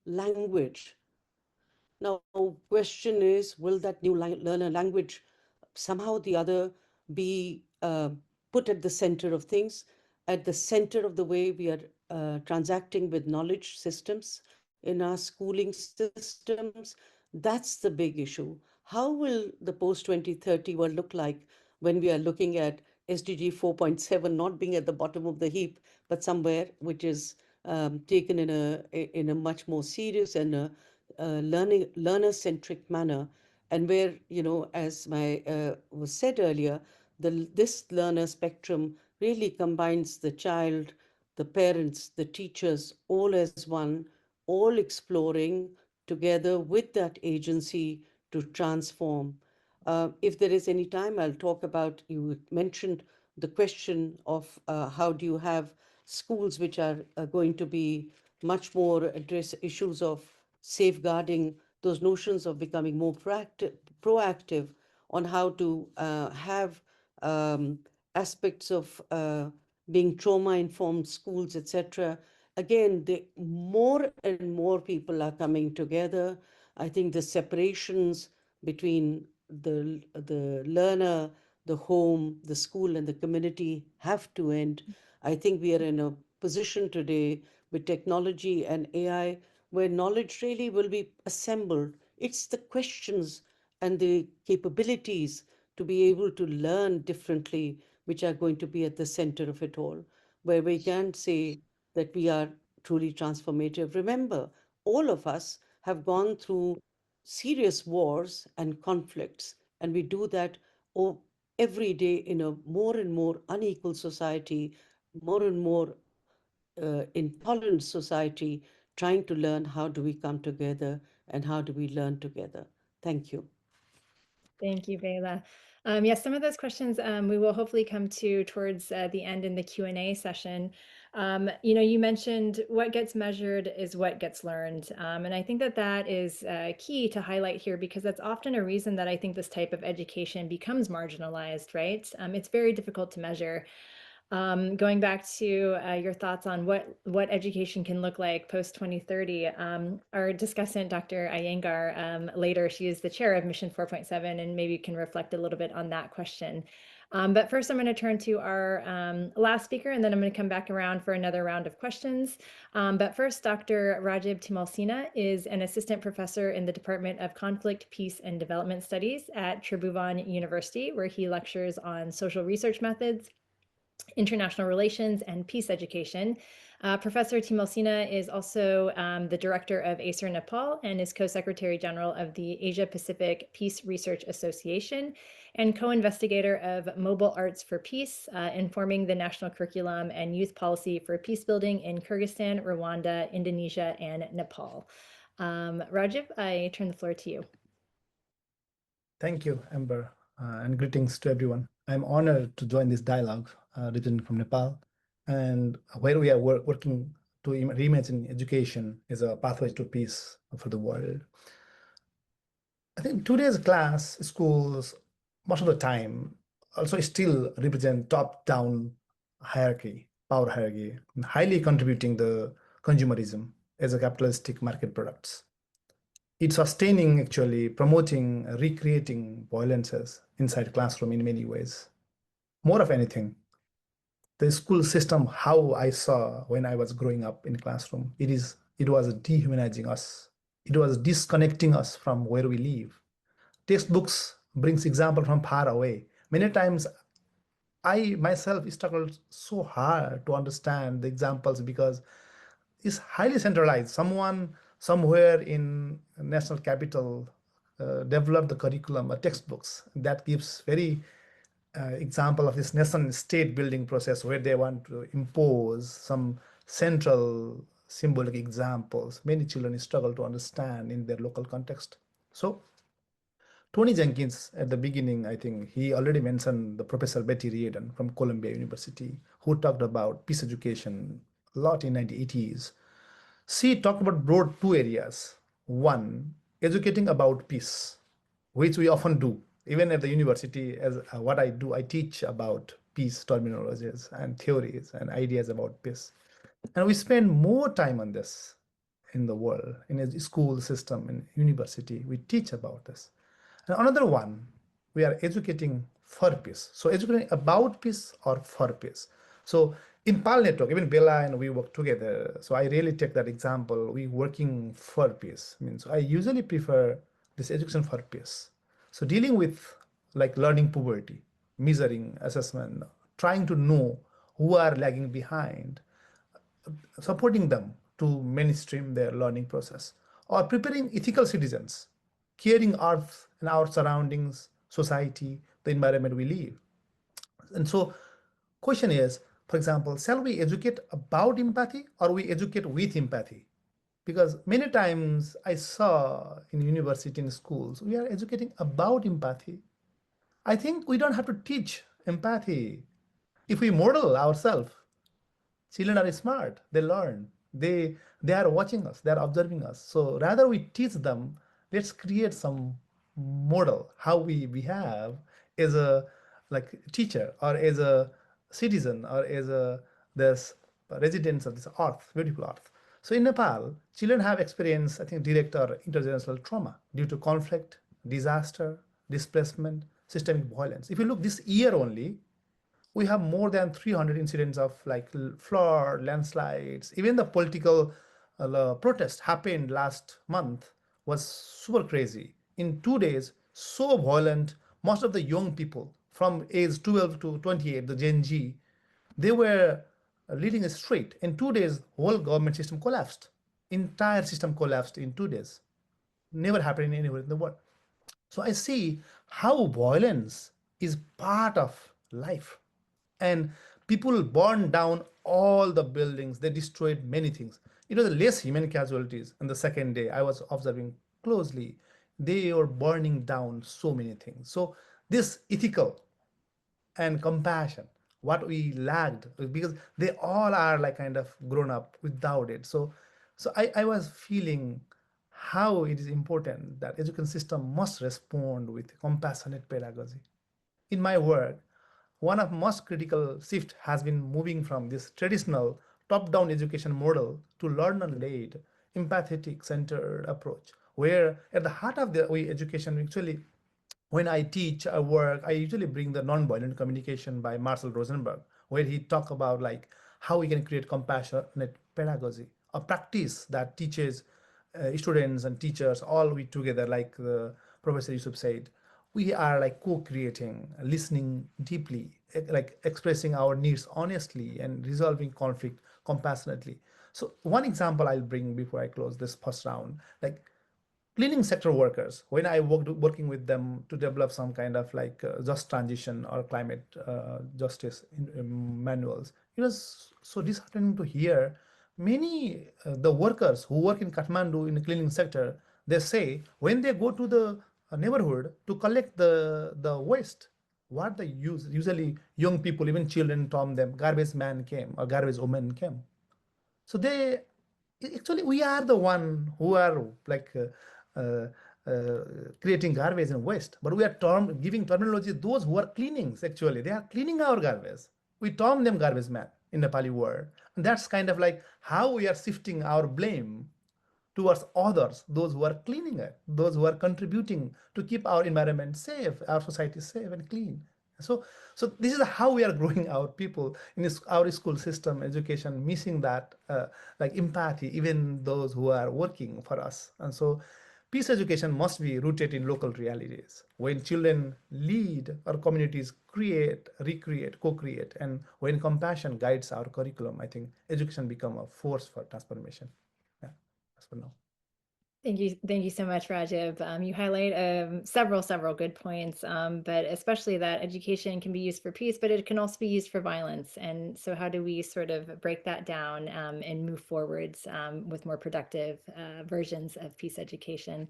language. Now, question is, will that new learner language somehow or the other be put at the center of things, at the center of the way we are transacting with knowledge systems in our schooling systems? That's the big issue. How will the post 2030 world look like when we are looking at SDG 4.7 not being at the bottom of the heap, but somewhere which is taken in a much more serious and learner centric manner, and where, as my was said earlier, this learner spectrum really combines the child, the parents, the teachers, all as one, all exploring together with that agency to transform. If there is any time, I'll talk about, you mentioned the question of how do you have schools which are going to be much more address issues of safeguarding those notions of becoming more proactive on how to have aspects of being trauma-informed schools, etc. Again, more and more people are coming together. I think the separations between the learner, the home, the school, and the community have to end. I think we are in a position today with technology and AI where knowledge really will be assembled. It's the questions and the capabilities to be able to learn differently which are going to be at the center of it all, where we can say that we are truly transformative. Remember, all of us have gone through serious wars and conflicts, and we do that every day in a more and more unequal society, more and more intolerant society, trying to learn how do we come together and how do we learn together. Thank you. Thank you, Bela. Yes, some of those questions we will hopefully come to towards the end in the Q&A session. You mentioned what gets measured is what gets learned. And I think that that is key to highlight here, because that's often a reason that I think this type of education becomes marginalized, right? It's very difficult to measure. Going back to your thoughts on what education can look like post 2030, our discussant, Dr. Iyengar, later, she is the chair of Mission 4.7, and maybe you can reflect a little bit on that question. But first, I'm going to turn to our last speaker, and then I'm going to come back around for another round of questions. But first, Dr. Rajib Timalsina is an assistant professor in the Department of Conflict, Peace, and Development Studies at Tribhuvan University, where he lectures on social research methods, international relations, and peace education. Professor Timalsina is also the director of ACER Nepal and is co-secretary general of the Asia Pacific Peace Research Association and co-investigator of Mobile Arts for Peace, informing the national curriculum and youth policy for peace building in Kyrgyzstan, Rwanda, Indonesia, and Nepal. Rajib, I turn the floor to you. Thank you, Amber, and greetings to everyone. I'm honored to join this dialogue written from Nepal, and where we are working to reimagine education as a pathway to peace for the world. I think today's class, schools, most of the time, also still represent top-down hierarchy, power hierarchy, highly contributing the consumerism as a capitalistic market products. It's sustaining, actually, promoting, recreating violences inside classroom in many ways. More of anything, the school system, how I saw when I was growing up in classroom, it was dehumanizing us. It was disconnecting us from where we live. Textbooks brings example from far away. Many times I myself struggled so hard to understand the examples because it's highly centralized. Someone somewhere in national capital developed the curriculum or textbooks that gives very example of this nation state building process where they want to impose some central symbolic examples. Many children struggle to understand in their local context. So Tony Jenkins, at the beginning, I think he already mentioned the Professor Betty Reardon from Columbia University, who talked about peace education a lot in 1980s. She talked about broad two areas. One, educating about peace, which we often do. Even at the university, as what I do, I teach about peace terminologies and theories and ideas about peace. And we spend more time on this in the world, in a school system, in university. We teach about this. And another one, we are educating for peace. So educating about peace or for peace. So in PAL network, even Bella and we work together. So I really take that example. We working for peace. Means I usually prefer this education for peace. So dealing with like learning poverty, measuring assessment, trying to know who are lagging behind, supporting them to mainstream their learning process, or preparing ethical citizens, caring Earth and our surroundings, society, the environment we live. And so, question is, for example, shall we educate about empathy or we educate with empathy? Because many times I saw in university and schools, we are educating about empathy. I think we don't have to teach empathy if we model ourselves. Children are smart, they learn, they are watching us, they are observing us. So rather we teach them, let's create some model how we behave as a like teacher or as a citizen or as a this residents of this earth, beautiful earth. So in Nepal, children have experienced, I think, direct or intergenerational trauma due to conflict, disaster, displacement, systemic violence. If you look this year only, we have more than 300 incidents of like flood, landslides. Even the political protest happened last month was super crazy. In 2 days, so violent. Most of the young people from age 12 to 28, the Gen Z, they were leading a street. In 2 days, whole government system collapsed. Entire system collapsed in 2 days. Never happened anywhere in the world. So I see how violence is part of life. And people burned down all the buildings, they destroyed many things. It was less human casualties. And the second day, I was observing closely, they were burning down so many things. So, this ethical and compassion, what we lacked, because they all are like kind of grown up without it. So I was feeling how it is important that education system must respond with compassionate pedagogy. In my work, one of most critical shift has been moving from this traditional top-down education model to learner-led, empathetic centered approach, where at the heart of the way education actually, when I teach a work, I usually bring the nonviolent communication by Marcel Rosenberg, where he talk about like how we can create compassionate pedagogy, a practice that teaches students and teachers all we together, like the Professor Yusuf said, we are like co-creating, listening deeply, like expressing our needs honestly and resolving conflict compassionately. So one example I'll bring before I close this first round, like cleaning sector workers, when I working with them to develop some kind of like just transition or climate justice manuals, it was so disheartening to hear many the workers who work in Kathmandu in the cleaning sector, they say when they go to the neighborhood to collect the waste, what they use, usually young people, even children, told them garbage man came or garbage woman came. So they actually, we are the one who are like uh, creating garbage and waste, but we are giving terminology those who are cleaning. Actually, they are cleaning our garbage. We term them garbage man in Nepali word, and that's kind of like how we are shifting our blame towards others, those who are cleaning it, those who are contributing to keep our environment safe, our society safe and clean. So, so this is how we are growing our people in our school system, education, missing that like empathy, even those who are working for us. And so, peace education must be rooted in local realities. When children lead, our communities create, recreate, co-create, and when compassion guides our curriculum, I think education become a force for transformation. Yeah, that's for now. Thank you so much, Rajiv. You highlight several good points, but especially that education can be used for peace, but it can also be used for violence. And so, how do we sort of break that down and move forwards with more productive versions of peace education?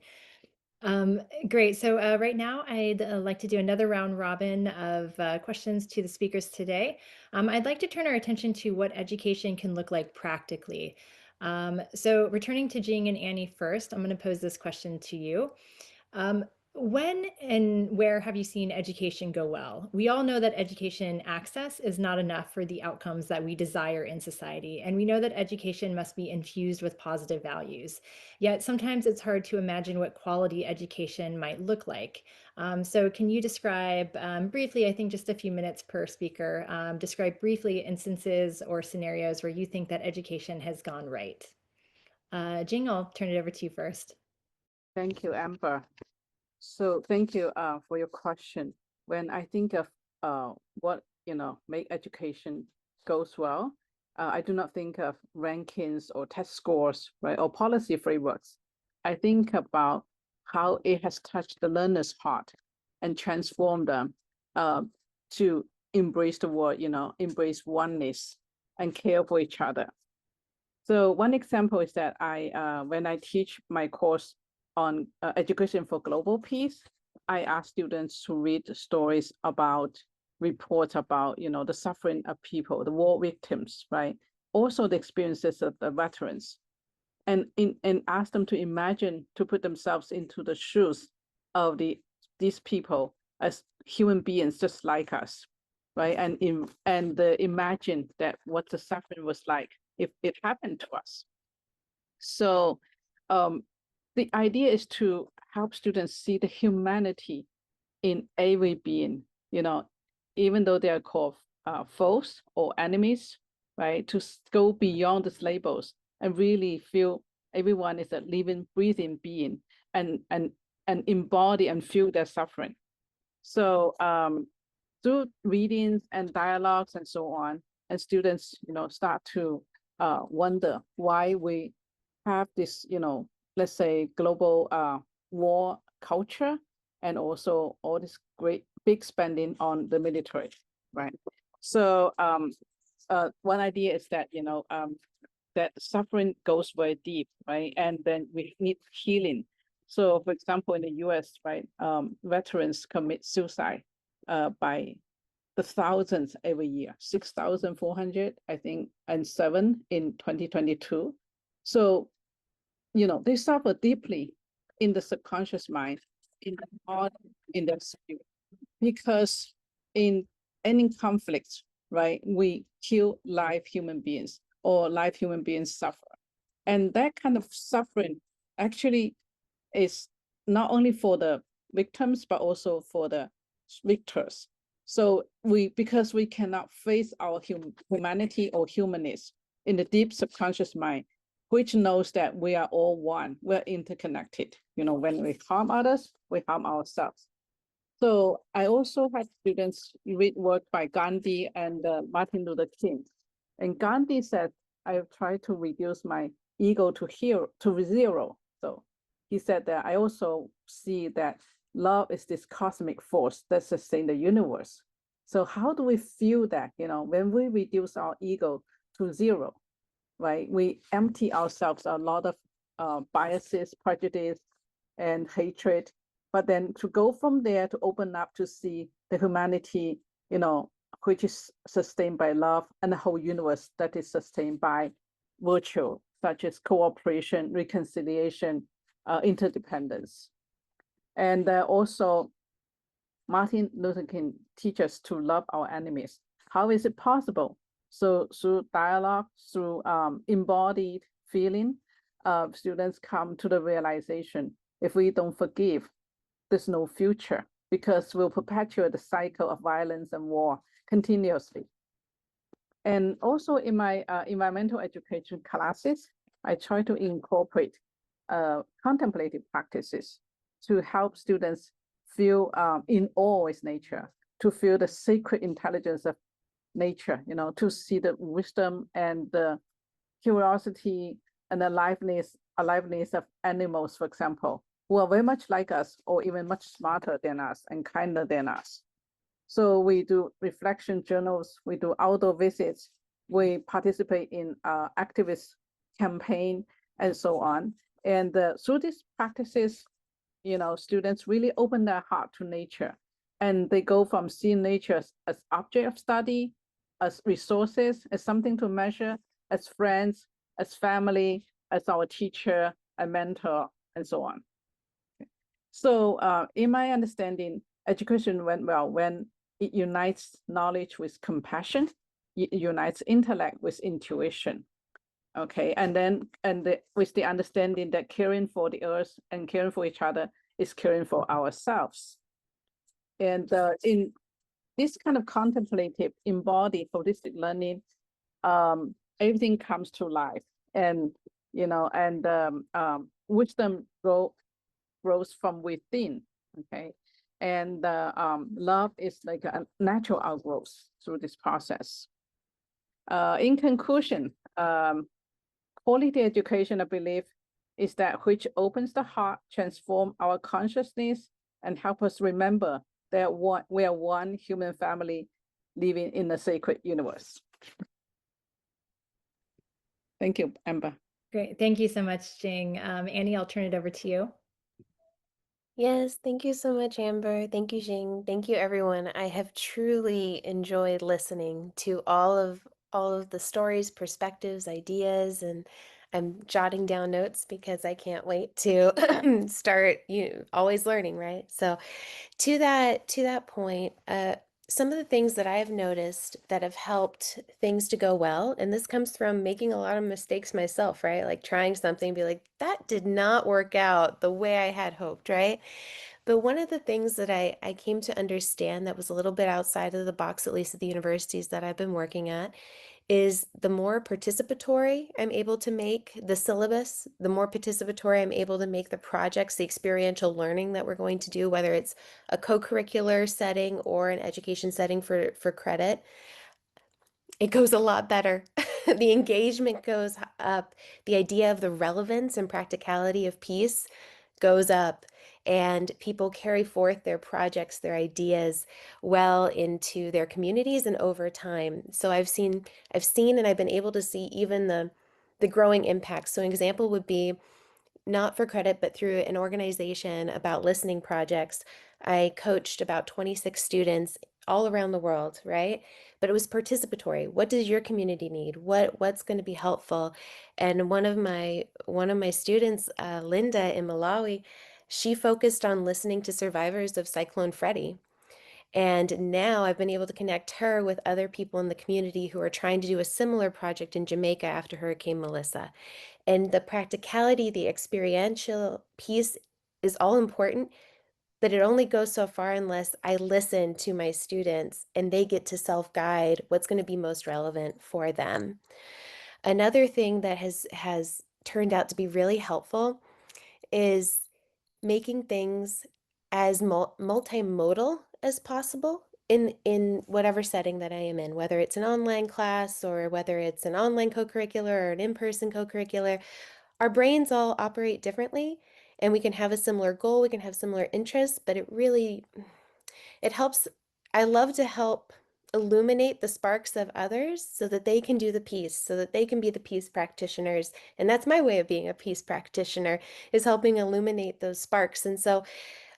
Great. So right now, I'd like to do another round robin of questions to the speakers today. I'd like to turn our attention to what education can look like practically. So returning to Jing and Annie first, I'm going to pose this question to you. When and where have you seen education go well? We all know that education access is not enough for the outcomes that we desire in society, and we know that education must be infused with positive values. Yet sometimes it's hard to imagine what quality education might look like. So can you describe briefly, I think just a few minutes per speaker, describe briefly instances or scenarios where you think that education has gone right? Jing, I'll turn it over to you first. Thank you, Amber. So thank you for your question. When I think of what make education goes well, I do not think of rankings or test scores, right, or policy frameworks. I think about how it has touched the learner's heart and transformed them to embrace the world, embrace oneness and care for each other. So one example is that when I teach my course on education for global peace, I ask students to read stories about reports about the suffering of people, the war victims, right? Also the experiences of the veterans, and ask them to imagine, to put themselves into the shoes of these people as human beings just like us, right? And imagine that what the suffering was like if it happened to us. So the idea is to help students see the humanity in every being, even though they are called foes or enemies, right? To go beyond these labels and really feel everyone is a living, breathing being and embody and feel their suffering. So through readings and dialogues and so on, and students, start to wonder why we have this, let's say global war culture, and also all this great big spending on the military, right? So one idea is that, that suffering goes very deep, right? And then we need healing. So for example, in the US, right, veterans commit suicide by the thousands every year, 6,400, I think, and 7 in 2022. So, they suffer deeply in the subconscious mind, in the heart, in the spirit, because in any conflict, right, we kill live human beings or live human beings suffer. And that kind of suffering actually is not only for the victims, but also for the victors. So because we cannot face our humanity or humanness in the deep subconscious mind, which knows that we are all one, we're interconnected. When we harm others, we harm ourselves. So I also had students read work by Gandhi and Martin Luther King. And Gandhi said, I have tried to reduce my ego to zero. So he said that I also see that love is this cosmic force that sustains the universe. So how do we feel that, when we reduce our ego to zero, right? We empty ourselves a lot of biases, prejudice, and hatred. But then to go from there to open up to see the humanity, which is sustained by love, and the whole universe that is sustained by virtue, such as cooperation, reconciliation, interdependence. And also, Martin Luther King teaches us to love our enemies. How is it possible? So through dialogue, through embodied feeling, students come to the realization, if we don't forgive, there's no future, because we'll perpetuate the cycle of violence and war continuously. And also in my environmental education classes, I try to incorporate contemplative practices to help students feel in awe with nature, to feel the sacred intelligence of nature, to see the wisdom and the curiosity and the aliveness of animals, for example, who are very much like us or even much smarter than us and kinder than us. So we do reflection journals, we do outdoor visits, we participate in activist campaign and so on. And through these practices, students really open their heart to nature, and they go from seeing nature as object of study, as resources, as something to measure, as friends, as family, as our teacher, a mentor, and so on. So in my understanding, education went well when it unites knowledge with compassion, it unites intellect with intuition. Okay, and then with the understanding that caring for the earth and caring for each other is caring for ourselves. And in this kind of contemplative, embodied holistic learning, everything comes to life, and wisdom grows from within. Okay, and love is like a natural outgrowth through this process. In conclusion, quality education, I believe, is that which opens the heart, transform our consciousness, and help us remember that we are one human family living in a sacred universe. Thank you, Amber. Great. Thank you so much, Jing. Annie, I'll turn it over to you. Yes, thank you so much, Amber. Thank you, Jing. Thank you, everyone. I have truly enjoyed listening to all of the stories, perspectives, ideas, and I'm jotting down notes because I can't wait to start, always learning, right? So to that point, some of the things that I have noticed that have helped things to go well, and this comes from making a lot of mistakes myself, right? Like trying something and be like, that did not work out the way I had hoped, right? But one of the things that I came to understand that was a little bit outside of the box, at least at the universities that I've been working at, is the more participatory I'm able to make the syllabus, the more participatory I'm able to make the projects, the experiential learning that we're going to do, whether it's a co-curricular setting or an education setting for credit, it goes a lot better. The engagement goes up. The idea of the relevance and practicality of peace goes up, and people carry forth their projects, their ideas well into their communities and over time. So I've seen and I've been able to see even the growing impact. So an example would be, not for credit, but through an organization about listening projects. I coached about 26 students all around the world, right? But it was participatory. What does your community need? What's going to be helpful? And one of my students, Linda in Malawi, she focused on listening to survivors of Cyclone Freddy. And now I've been able to connect her with other people in the community who are trying to do a similar project in Jamaica after Hurricane Melissa. And the practicality, the experiential piece is all important, but it only goes so far unless I listen to my students and they get to self-guide what's going to be most relevant for them. Another thing that has turned out to be really helpful is making things as multimodal as possible in whatever setting that I am in, whether it's an online class or whether it's an online co-curricular or an in-person co-curricular. Our brains all operate differently, and we can have a similar goal, we can have similar interests, but it helps. I love to help illuminate the sparks of others so that they can do the peace, so that they can be the peace practitioners. And that's my way of being a peace practitioner, is helping illuminate those sparks. And so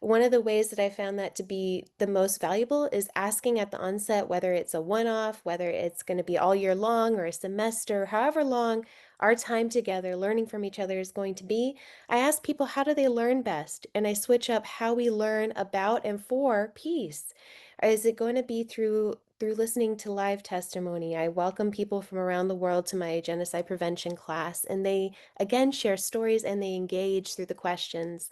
one of the ways that I found that to be the most valuable is asking at the onset, whether it's a one-off, whether it's going to be all year long or a semester, however long our time together learning from each other is going to be. I ask people, how do they learn best? And I switch up how we learn about and for peace. Is it going to be through listening to live testimony? I welcome people from around the world to my genocide prevention class, and they again share stories and they engage through the questions.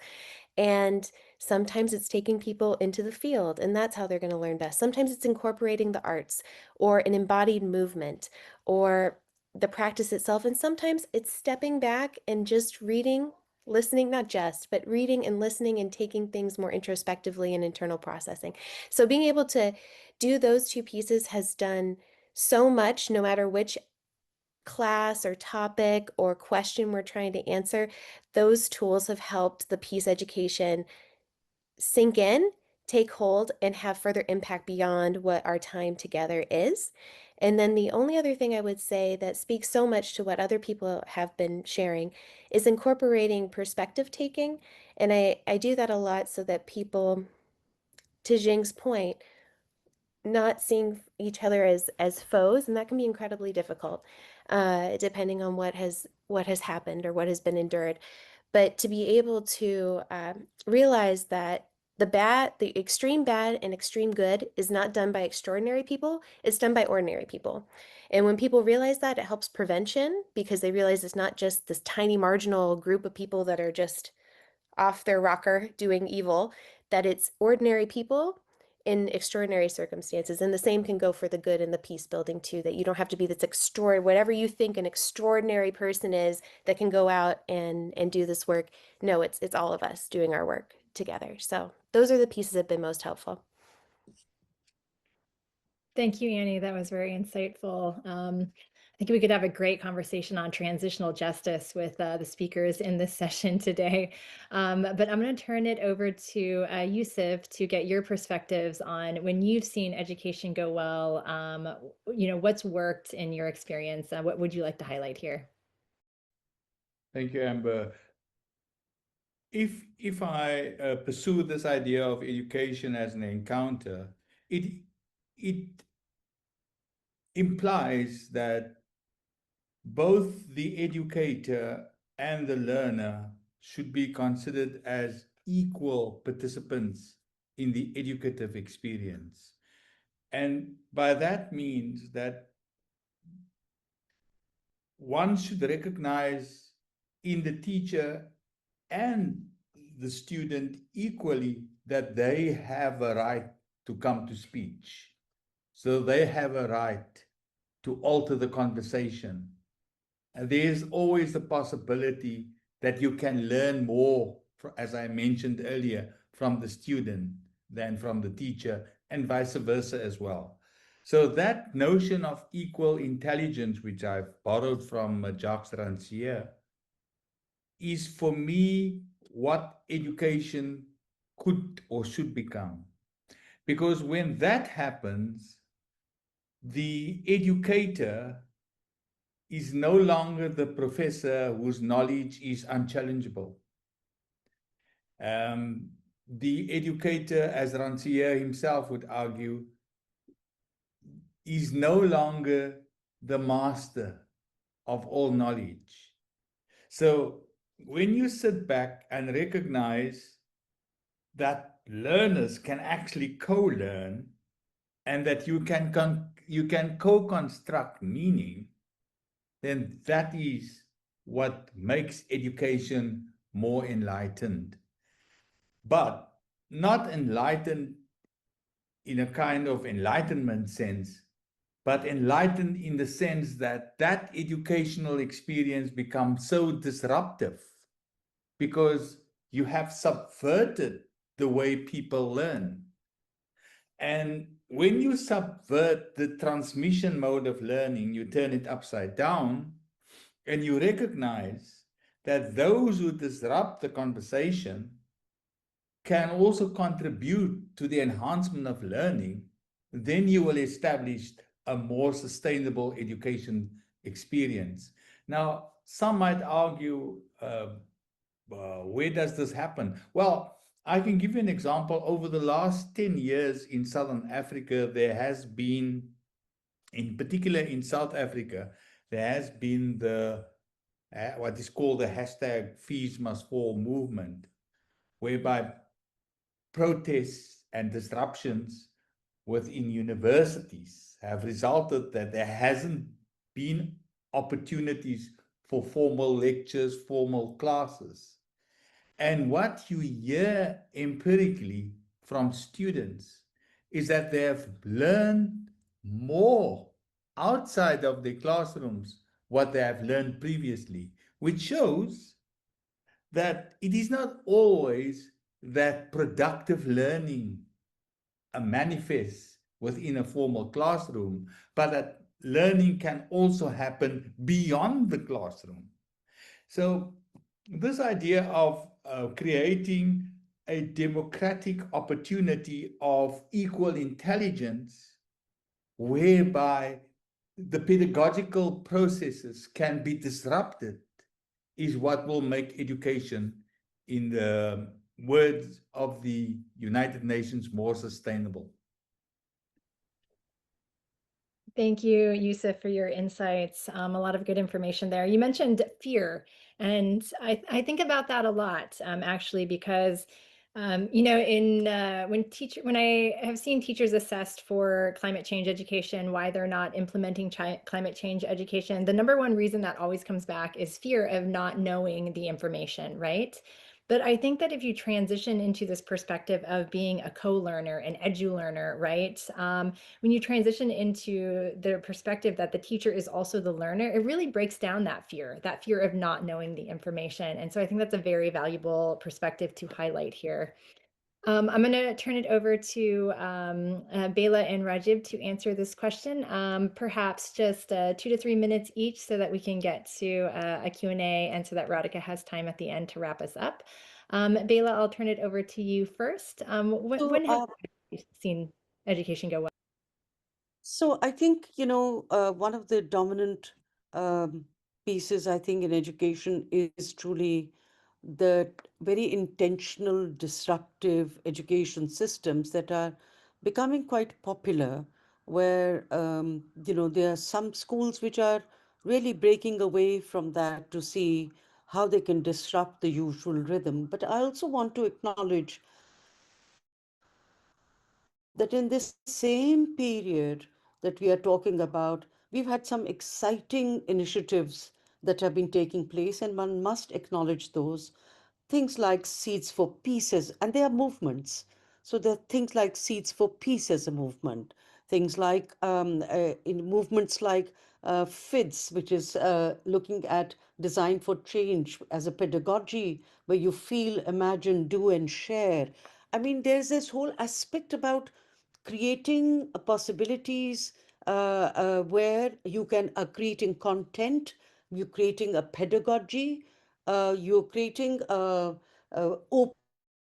And sometimes it's taking people into the field, and that's how they're going to learn best. Sometimes it's incorporating the arts or an embodied movement or the practice itself. And sometimes it's stepping back and just reading, listening, not just, but reading and listening and taking things more introspectively and internal processing. So being able to do those two pieces has done so much, no matter which class or topic or question we're trying to answer. Those tools have helped the peace education sink in, take hold, and have further impact beyond what our time together is. And then the only other thing I would say that speaks so much to what other people have been sharing is incorporating perspective taking. And I do that a lot so that people, to Jing's point, not seeing each other as foes, and that can be incredibly difficult, depending on what has happened or what has been endured. but to be able to realize that the extreme bad and extreme good is not done by extraordinary people, it's done by ordinary people. And when people realize that, it helps prevention, because they realize it's not just this tiny marginal group of people that are just off their rocker doing evil, that it's ordinary people in extraordinary circumstances. And the same can go for the good and the peace building too, that you don't have to be this whatever you think an extraordinary person is that can go out and do this work. No, it's all of us doing our work together. So those are the pieces that have been most helpful. Thank you, Annie. That was very insightful. I think we could have a great conversation on transitional justice with the speakers in this session today. But I'm going to turn it over to Yusuf to get your perspectives on when you've seen education go well, what's worked in your experience. What would you like to highlight here? Thank you, Amber. If I pursue this idea of education as an encounter, it implies that both the educator and the learner should be considered as equal participants in the educative experience. And by that means that one should recognize in the teacher and the student equally that they have a right to come to speech. So they have a right to alter the conversation. And there's always the possibility that you can learn more, as I mentioned earlier, from the student than from the teacher, and vice versa as well. So that notion of equal intelligence, which I've borrowed from Jacques Rancière, is for me what education could or should become. Because when that happens, the educator is no longer the professor whose knowledge is unchallengeable. The educator, as Rancière himself would argue, is no longer the master of all knowledge. So when you sit back and recognize that learners can actually co-learn and that you can co-construct meaning, then that is what makes education more enlightened. But not enlightened in a kind of enlightenment sense, but enlightened in the sense that that educational experience becomes so disruptive because you have subverted the way people learn. And when you subvert the transmission mode of learning, you turn it upside down, and you recognize that those who disrupt the conversation can also contribute to the enhancement of learning, then you will establish a more sustainable education experience. Now, some might argue, where does this happen? Well, I can give you an example. Over the last 10 years in Southern Africa, there has been, in particular in South Africa, there has been the what is called the hashtag Fees Must Fall movement, whereby protests and disruptions within universities have resulted that there hasn't been opportunities for formal lectures, formal classes. And what you hear empirically from students is that they have learned more outside of their classrooms what they have learned previously, which shows that it is not always that productive learning manifests within a formal classroom, but that learning can also happen beyond the classroom. So this idea of creating a democratic opportunity of equal intelligence, whereby the pedagogical processes can be disrupted, is what will make education, in the words of the United Nations, more sustainable. Thank you, Yusuf, for your insights. A lot of good information there. You mentioned fear, and I think about that a lot, actually, because in when I have seen teachers assessed for climate change education, why they're not implementing climate change education, the number one reason that always comes back is fear of not knowing the information, right? But I think that if you transition into this perspective of being a co-learner, an edu-learner, right? When you transition into the perspective that the teacher is also the learner, it really breaks down that fear of not knowing the information. And so I think that's a very valuable perspective to highlight here. I'm going to turn it over to Bela and Rajib to answer this question, perhaps just 2 to 3 minutes each so that we can get to a Q&A and so that Radhika has time at the end to wrap us up. Bela, I'll turn it over to you first. When have you seen education go well? So I think, one of the dominant um, pieces, I think, in education is truly the very intentional, disruptive education systems that are becoming quite popular, where, there are some schools which are really breaking away from that to see how they can disrupt the usual rhythm. But I also want to acknowledge that in this same period that we are talking about, we've had some exciting initiatives that have been taking place, and one must acknowledge those. Things like Seeds for Peace, and they are movements. So there are things like Seeds for Peace as a movement, things like in movements like FIDS, which is looking at design for change as a pedagogy where you feel, imagine, do, and share. I mean, there's this whole aspect about creating possibilities where you can creating content, you're creating a pedagogy, you're creating open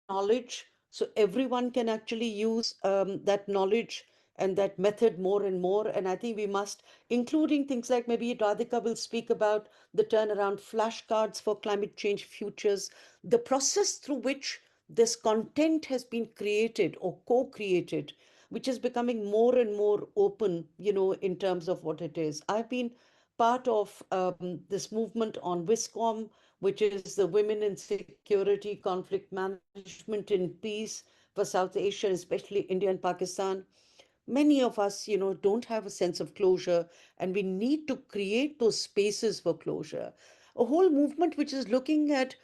knowledge, so everyone can actually use that knowledge and that method more and more. And I think we must, including things like, maybe Radhika will speak about the turnaround flashcards for climate change futures, the process through which this content has been created or co-created, which is becoming more and more open, in terms of what it is. I've been part of this movement on WISCOM, which is the Women in Security, Conflict Management and Peace for South Asia, especially India and Pakistan. Many of us, don't have a sense of closure, and we need to create those spaces for closure. A whole movement which is looking at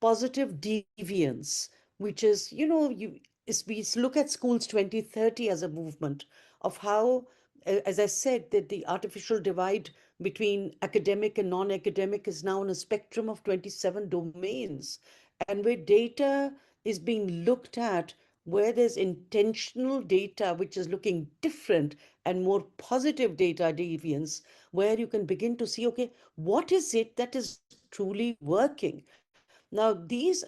positive deviance, which is, we look at Schools 2030 as a movement of how, as I said, that the artificial divide between academic and non-academic is now on a spectrum of 27 domains, and where data is being looked at, where there's intentional data which is looking different and more positive data deviance, where you can begin to see, okay, what is it that is truly working? Now, these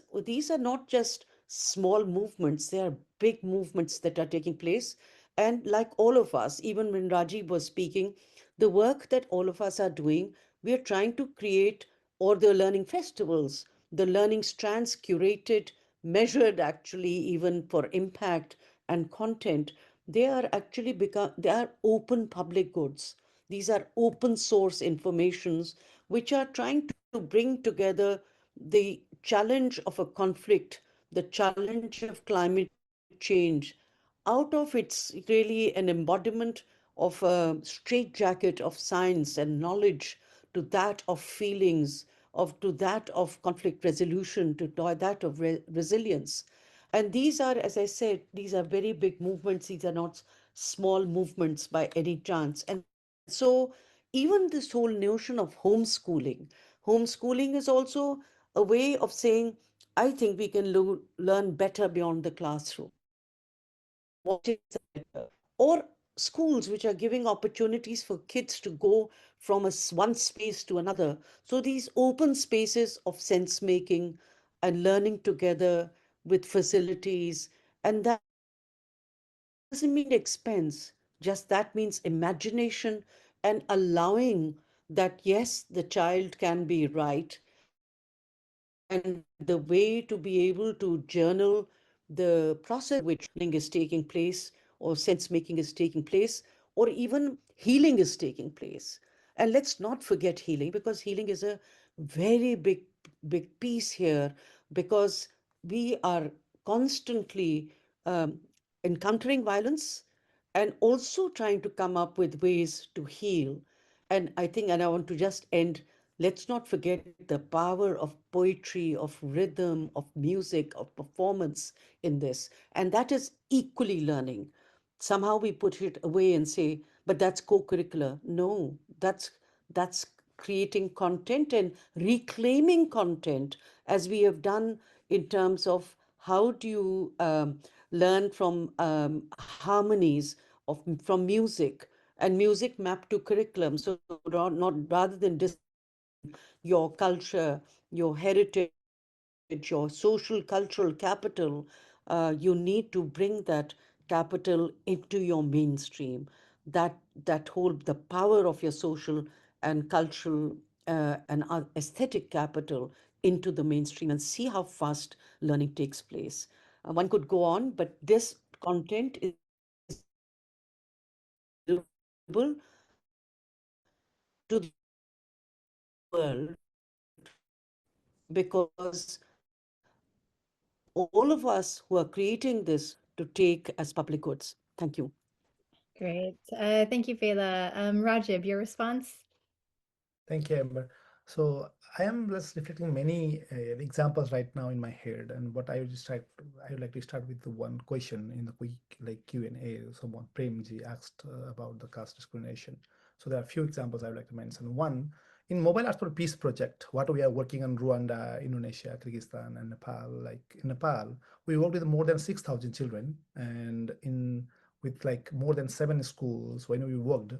are not just small movements, they are big movements that are taking place. And like all of us, even when Rajiv was speaking, the work that all of us are doing, we are trying to create, or the learning festivals, the learning strands curated, measured actually, even for impact and content, they are actually they are open public goods. These are open source informations which are trying to bring together the challenge of a conflict, the challenge of climate change, out of it's really an embodiment of a straitjacket of science and knowledge, to that of feelings, to that of conflict resolution, to that of resilience. And these are, as I said, these are very big movements. These are not small movements by any chance. And so even this whole notion of homeschooling is also a way of saying, I think we can learn better beyond the classroom. What is better? Or schools which are giving opportunities for kids to go from one space to another. So these open spaces of sense making and learning together with facilities, and that doesn't mean expense, just that means imagination and allowing that, yes, the child can be right, and the way to be able to journal the process which learning is taking place or sense making is taking place, or even healing is taking place. And let's not forget healing, because healing is a very big piece here, because we are constantly encountering violence and also trying to come up with ways to heal. And I think, and I want to just end, let's not forget the power of poetry, of rhythm, of music, of performance in this. And that is equally learning. Somehow we put it away and say, but that's co-curricular. No, that's creating content and reclaiming content, as we have done in terms of how do you learn from harmonies of from music, and music mapped to curriculum. So not rather than your culture, your heritage, your social cultural capital, you need to bring that capital into your mainstream. That whole the power of your social and cultural and aesthetic capital into the mainstream, and see how fast learning takes place. One could go on, but this content is available to the world because all of us who are creating this to take as public goods. Thank you. Great. Thank you, Fela. Rajib, your response? Thank you, Amber. So I am just reflecting many examples right now in my head, and what I would like to start with the one question in the quick like Q&A. Someone Premji asked about the caste discrimination. So there are a few examples I would like to mention. One, in Mobile Arts for Peace project, what we are working on Rwanda, Indonesia, Kyrgyzstan, and Nepal. Like in Nepal, we work with more than 6,000 children, and in with like more than 7 schools. When we worked,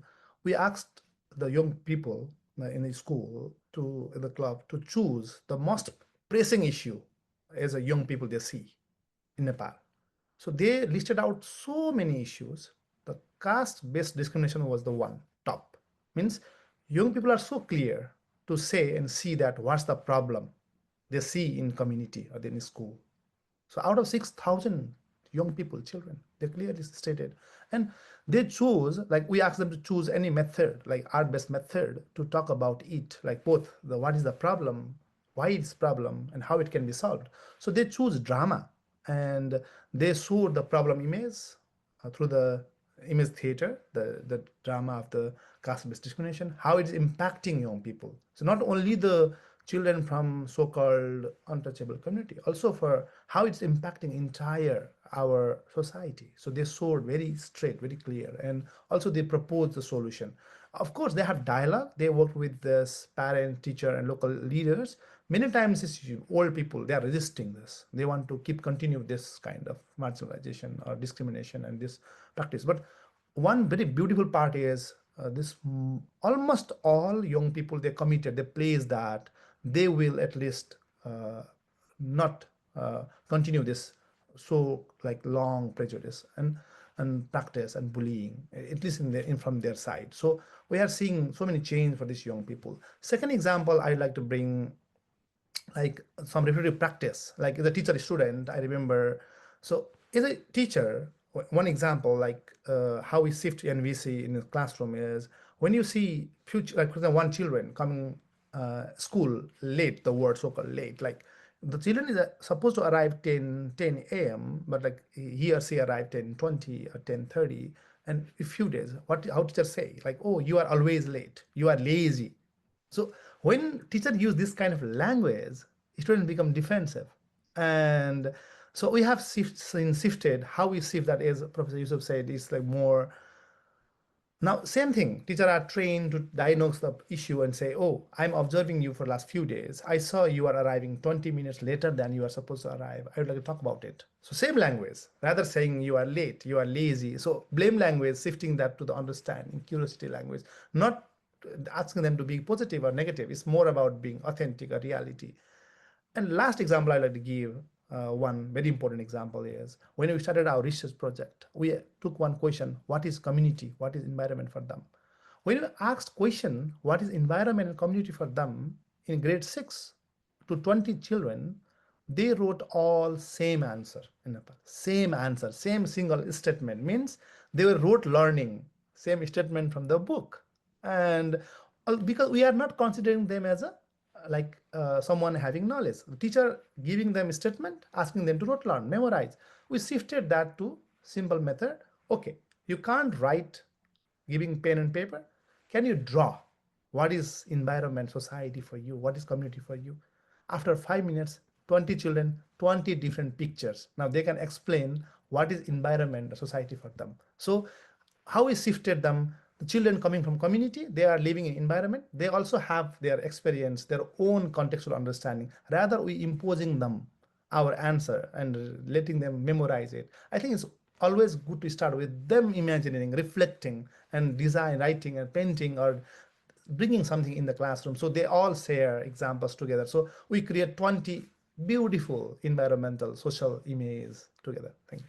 we asked the young people in the school to the club to choose the most pressing issue as a young people they see in Nepal. So they listed out so many issues. The caste-based discrimination was the one top. Means young people are so clear to say and see that what's the problem they see in community or in school. So out of 6,000 young people, children, they clearly stated. And they chose, like we asked them to choose any method, like art-based method to talk about it, like both the what is the problem, why it's problem, and how it can be solved. So they choose drama, and they showed the problem image through the image theater, the drama of the caste-based discrimination, how it's impacting young people. So not only the children from so-called untouchable community, also for how it's impacting entire our society. So they showed very straight, very clear, and also they proposed the solution. Of course, they have dialogue. They work with this parent, teacher, and local leaders. Many times, it's old people. They are resisting this. They want to keep continue this kind of marginalization or discrimination and this practice. But one very beautiful part is this almost all young people they committed. They place that they will at least not continue this so like long prejudice and practice and bullying, at least from their side. So we are seeing so many change for these young people. Second example I'd like to bring, like some repetitive practice, like the teacher student, I remember. So as a teacher, one example, like how we shift NVC in the classroom is when you see future, like for example, one children coming school late, the word so-called late, like the children is supposed to arrive 10 a.m., but like he or she arrived 10:20 or 10:30, and a few days, what how teachers say, like, oh, you are always late, you are lazy. So when teachers use this kind of language, students become defensive. And so we have shifted how we shift that, as Professor Yusuf said, is like more. Now, same thing, teachers are trained to diagnose the issue and say, oh, I'm observing you for the last few days. I saw you are arriving 20 minutes later than you are supposed to arrive. I would like to talk about it. So same language, rather saying you are late, you are lazy. So blame language, shifting that to the understanding, curiosity language, not asking them to be positive or negative. It's more about being authentic or reality. And last example I like to give, one very important example is when we started our research project, we took one question: what is community? What is environment for them? When we asked question, what is environment and community for them in grade 6 to 20 children, they wrote all same answer in Nepal. Same answer, same single statement means they were rote learning. same statement from the book. And because we are not considering them as a someone having knowledge. The teacher giving them a statement, asking them to rote learn, memorize. We shifted that to simple method. Okay, you can't write giving pen and paper. Can you draw? What is environment, society for you? What is community for you? After 5 minutes, 20 children, 20 different pictures. Now they can explain what is environment, society for them. So how we shifted them, the children coming from community, they are living in environment, they also have their experience, their own contextual understanding. Rather, we imposing them our answer and letting them memorize it. I think it's always good to start with them imagining, reflecting, and design, writing, and painting, or bringing something in the classroom. So they all share examples together. So we create 20 beautiful environmental social images together. Thank you.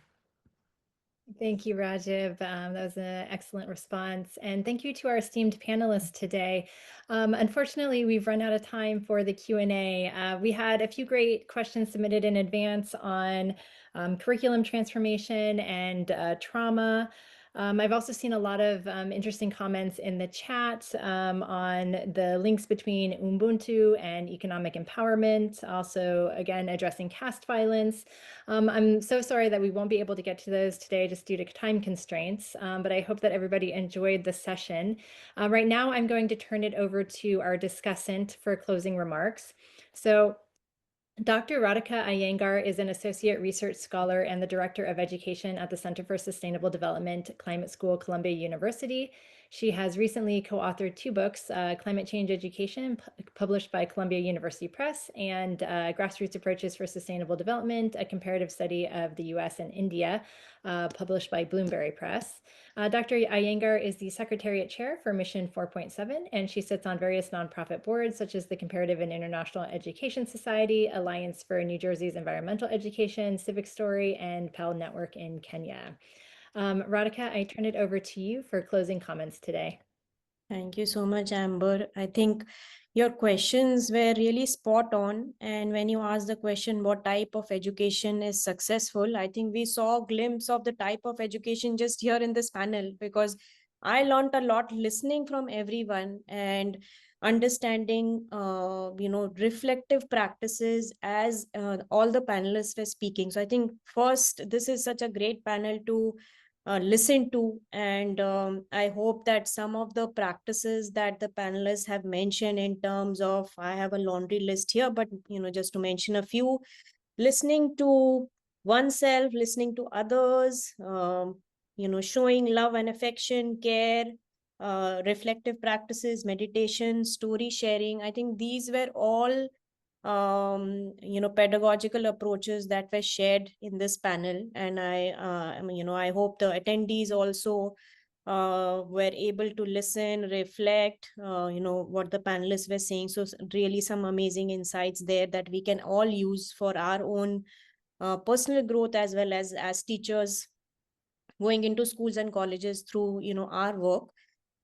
Thank you, Rajiv. That was an excellent response. And thank you to our esteemed panelists today. Unfortunately, we've run out of time for the Q&A. We had a few great questions submitted in advance on curriculum transformation and trauma. I've also seen a lot of interesting comments in the chat on the links between Ubuntu and economic empowerment, also, again, addressing caste violence. I'm so sorry that we won't be able to get to those today just due to time constraints, but I hope that everybody enjoyed the session. Right now, I'm going to turn it over to our discussant for closing remarks. So Dr. Radhika Iyengar is an associate research scholar and the director of education at the Center for Sustainable Development Climate School, Columbia University. She has recently co-authored 2 books, Climate Change Education, published by Columbia University Press, and Grassroots Approaches for Sustainable Development, a comparative study of the US and India, published by Bloomsbury Press. Dr. Iyengar is the Secretariat Chair for Mission 4.7, and she sits on various nonprofit boards such as the Comparative and International Education Society, Alliance for New Jersey's Environmental Education, Civic Story, and Pell Network in Kenya. Radhika, I turn it over to you for closing comments today. Thank you so much, Amber. I think your questions were really spot on. And when you asked the question, what type of education is successful, I think we saw a glimpse of the type of education just here in this panel, because I learned a lot listening from everyone and understanding, reflective practices as all the panelists were speaking. So I think first, this is such a great panel to listen to, and I hope that some of the practices that the panelists have mentioned in terms of, I have a laundry list here, but just to mention a few: listening to oneself, listening to others, showing love and affection, care, reflective practices, meditation, story sharing. I think these were all pedagogical approaches that were shared in this panel. And I hope the attendees also were able to listen, reflect, what the panelists were saying. So really some amazing insights there that we can all use for our own personal growth, as well as teachers going into schools and colleges through, our work.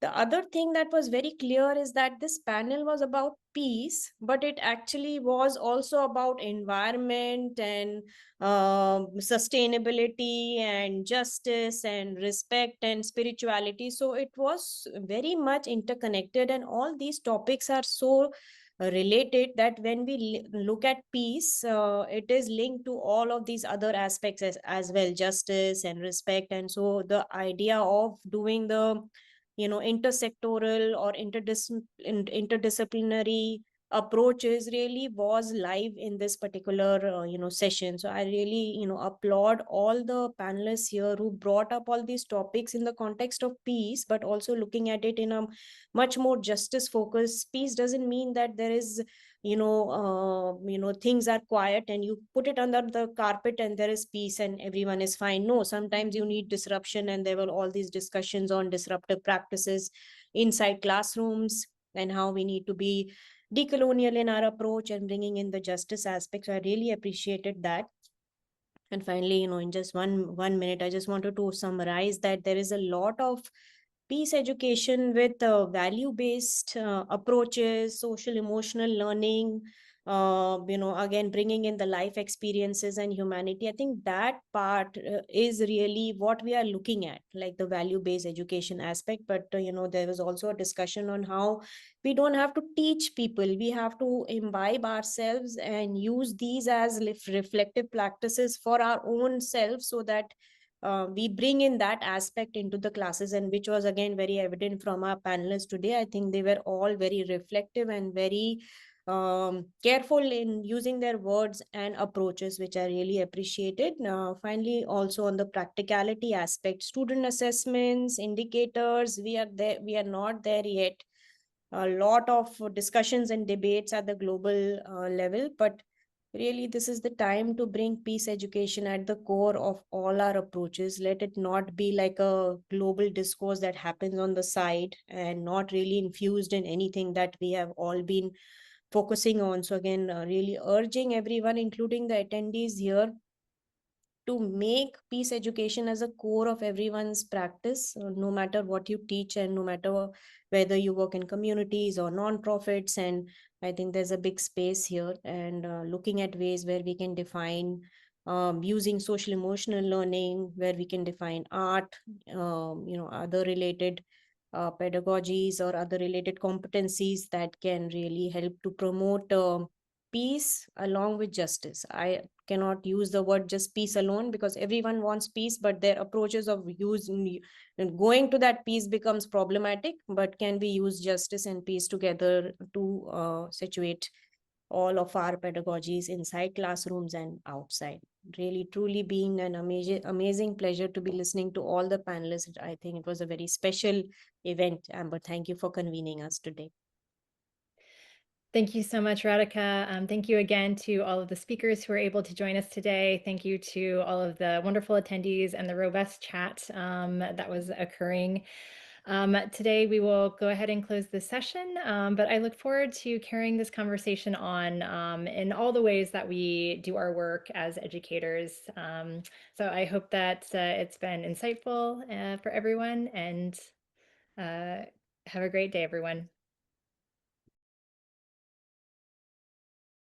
The other thing that was very clear is that this panel was about peace, but it actually was also about environment and sustainability and justice and respect and spirituality. So it was very much interconnected, and all these topics are so related that when we look at peace, it is linked to all of these other aspects as well, justice and respect. And so the idea of doing the intersectoral or interdisciplinary approaches really was live in this particular session. So I really applaud all the panelists here who brought up all these topics in the context of peace, but also looking at it in a much more justice focused. Peace doesn't mean that there is things are quiet and you put it under the carpet and there is peace and everyone is fine. No, sometimes you need disruption, and there were all these discussions on disruptive practices inside classrooms and how we need to be decolonial in our approach and bringing in the justice aspect. So I really appreciated that. And finally, in just one minute, I just wanted to summarize that there is a lot of peace education with value-based approaches, social emotional learning, again, bringing in the life experiences and humanity. I think that part is really what we are looking at, like the value-based education aspect. But, there was also a discussion on how we don't have to teach people. We have to imbibe ourselves and use these as reflective practices for our own self, so that we bring in that aspect into the classes, and which was again very evident from our panelists today. I think they were all very reflective and very careful in using their words and approaches, which I really appreciated. Finally, also on the practicality aspect, student assessments, indicators, we are not there yet. A lot of discussions and debates at the global level, but really this is the time to bring peace education at the core of all our approaches. Let it not be like a global discourse that happens on the side and not really infused in anything that we have all been focusing on. So again, really urging everyone, including the attendees here, to make peace education as a core of everyone's practice, no matter what you teach and no matter whether you work in communities or non-profits. And I think there's a big space here, and looking at ways where we can define using social emotional learning, where we can define art, other related pedagogies or other related competencies that can really help to promote peace along with justice. I cannot use the word just peace alone, because everyone wants peace, but their approaches of using and going to that peace becomes problematic. But can we use justice and peace together to situate all of our pedagogies inside classrooms and outside? Really, truly being an amazing pleasure to be listening to all the panelists. I think it was a very special event. Amber, thank you for convening us today. Thank you so much, Radhika. Thank you again to all of the speakers who were able to join us today. Thank you to all of the wonderful attendees and the robust chat that was occurring. Today, we will go ahead and close this session, but I look forward to carrying this conversation on in all the ways that we do our work as educators. So I hope that it's been insightful for everyone, and have a great day, everyone.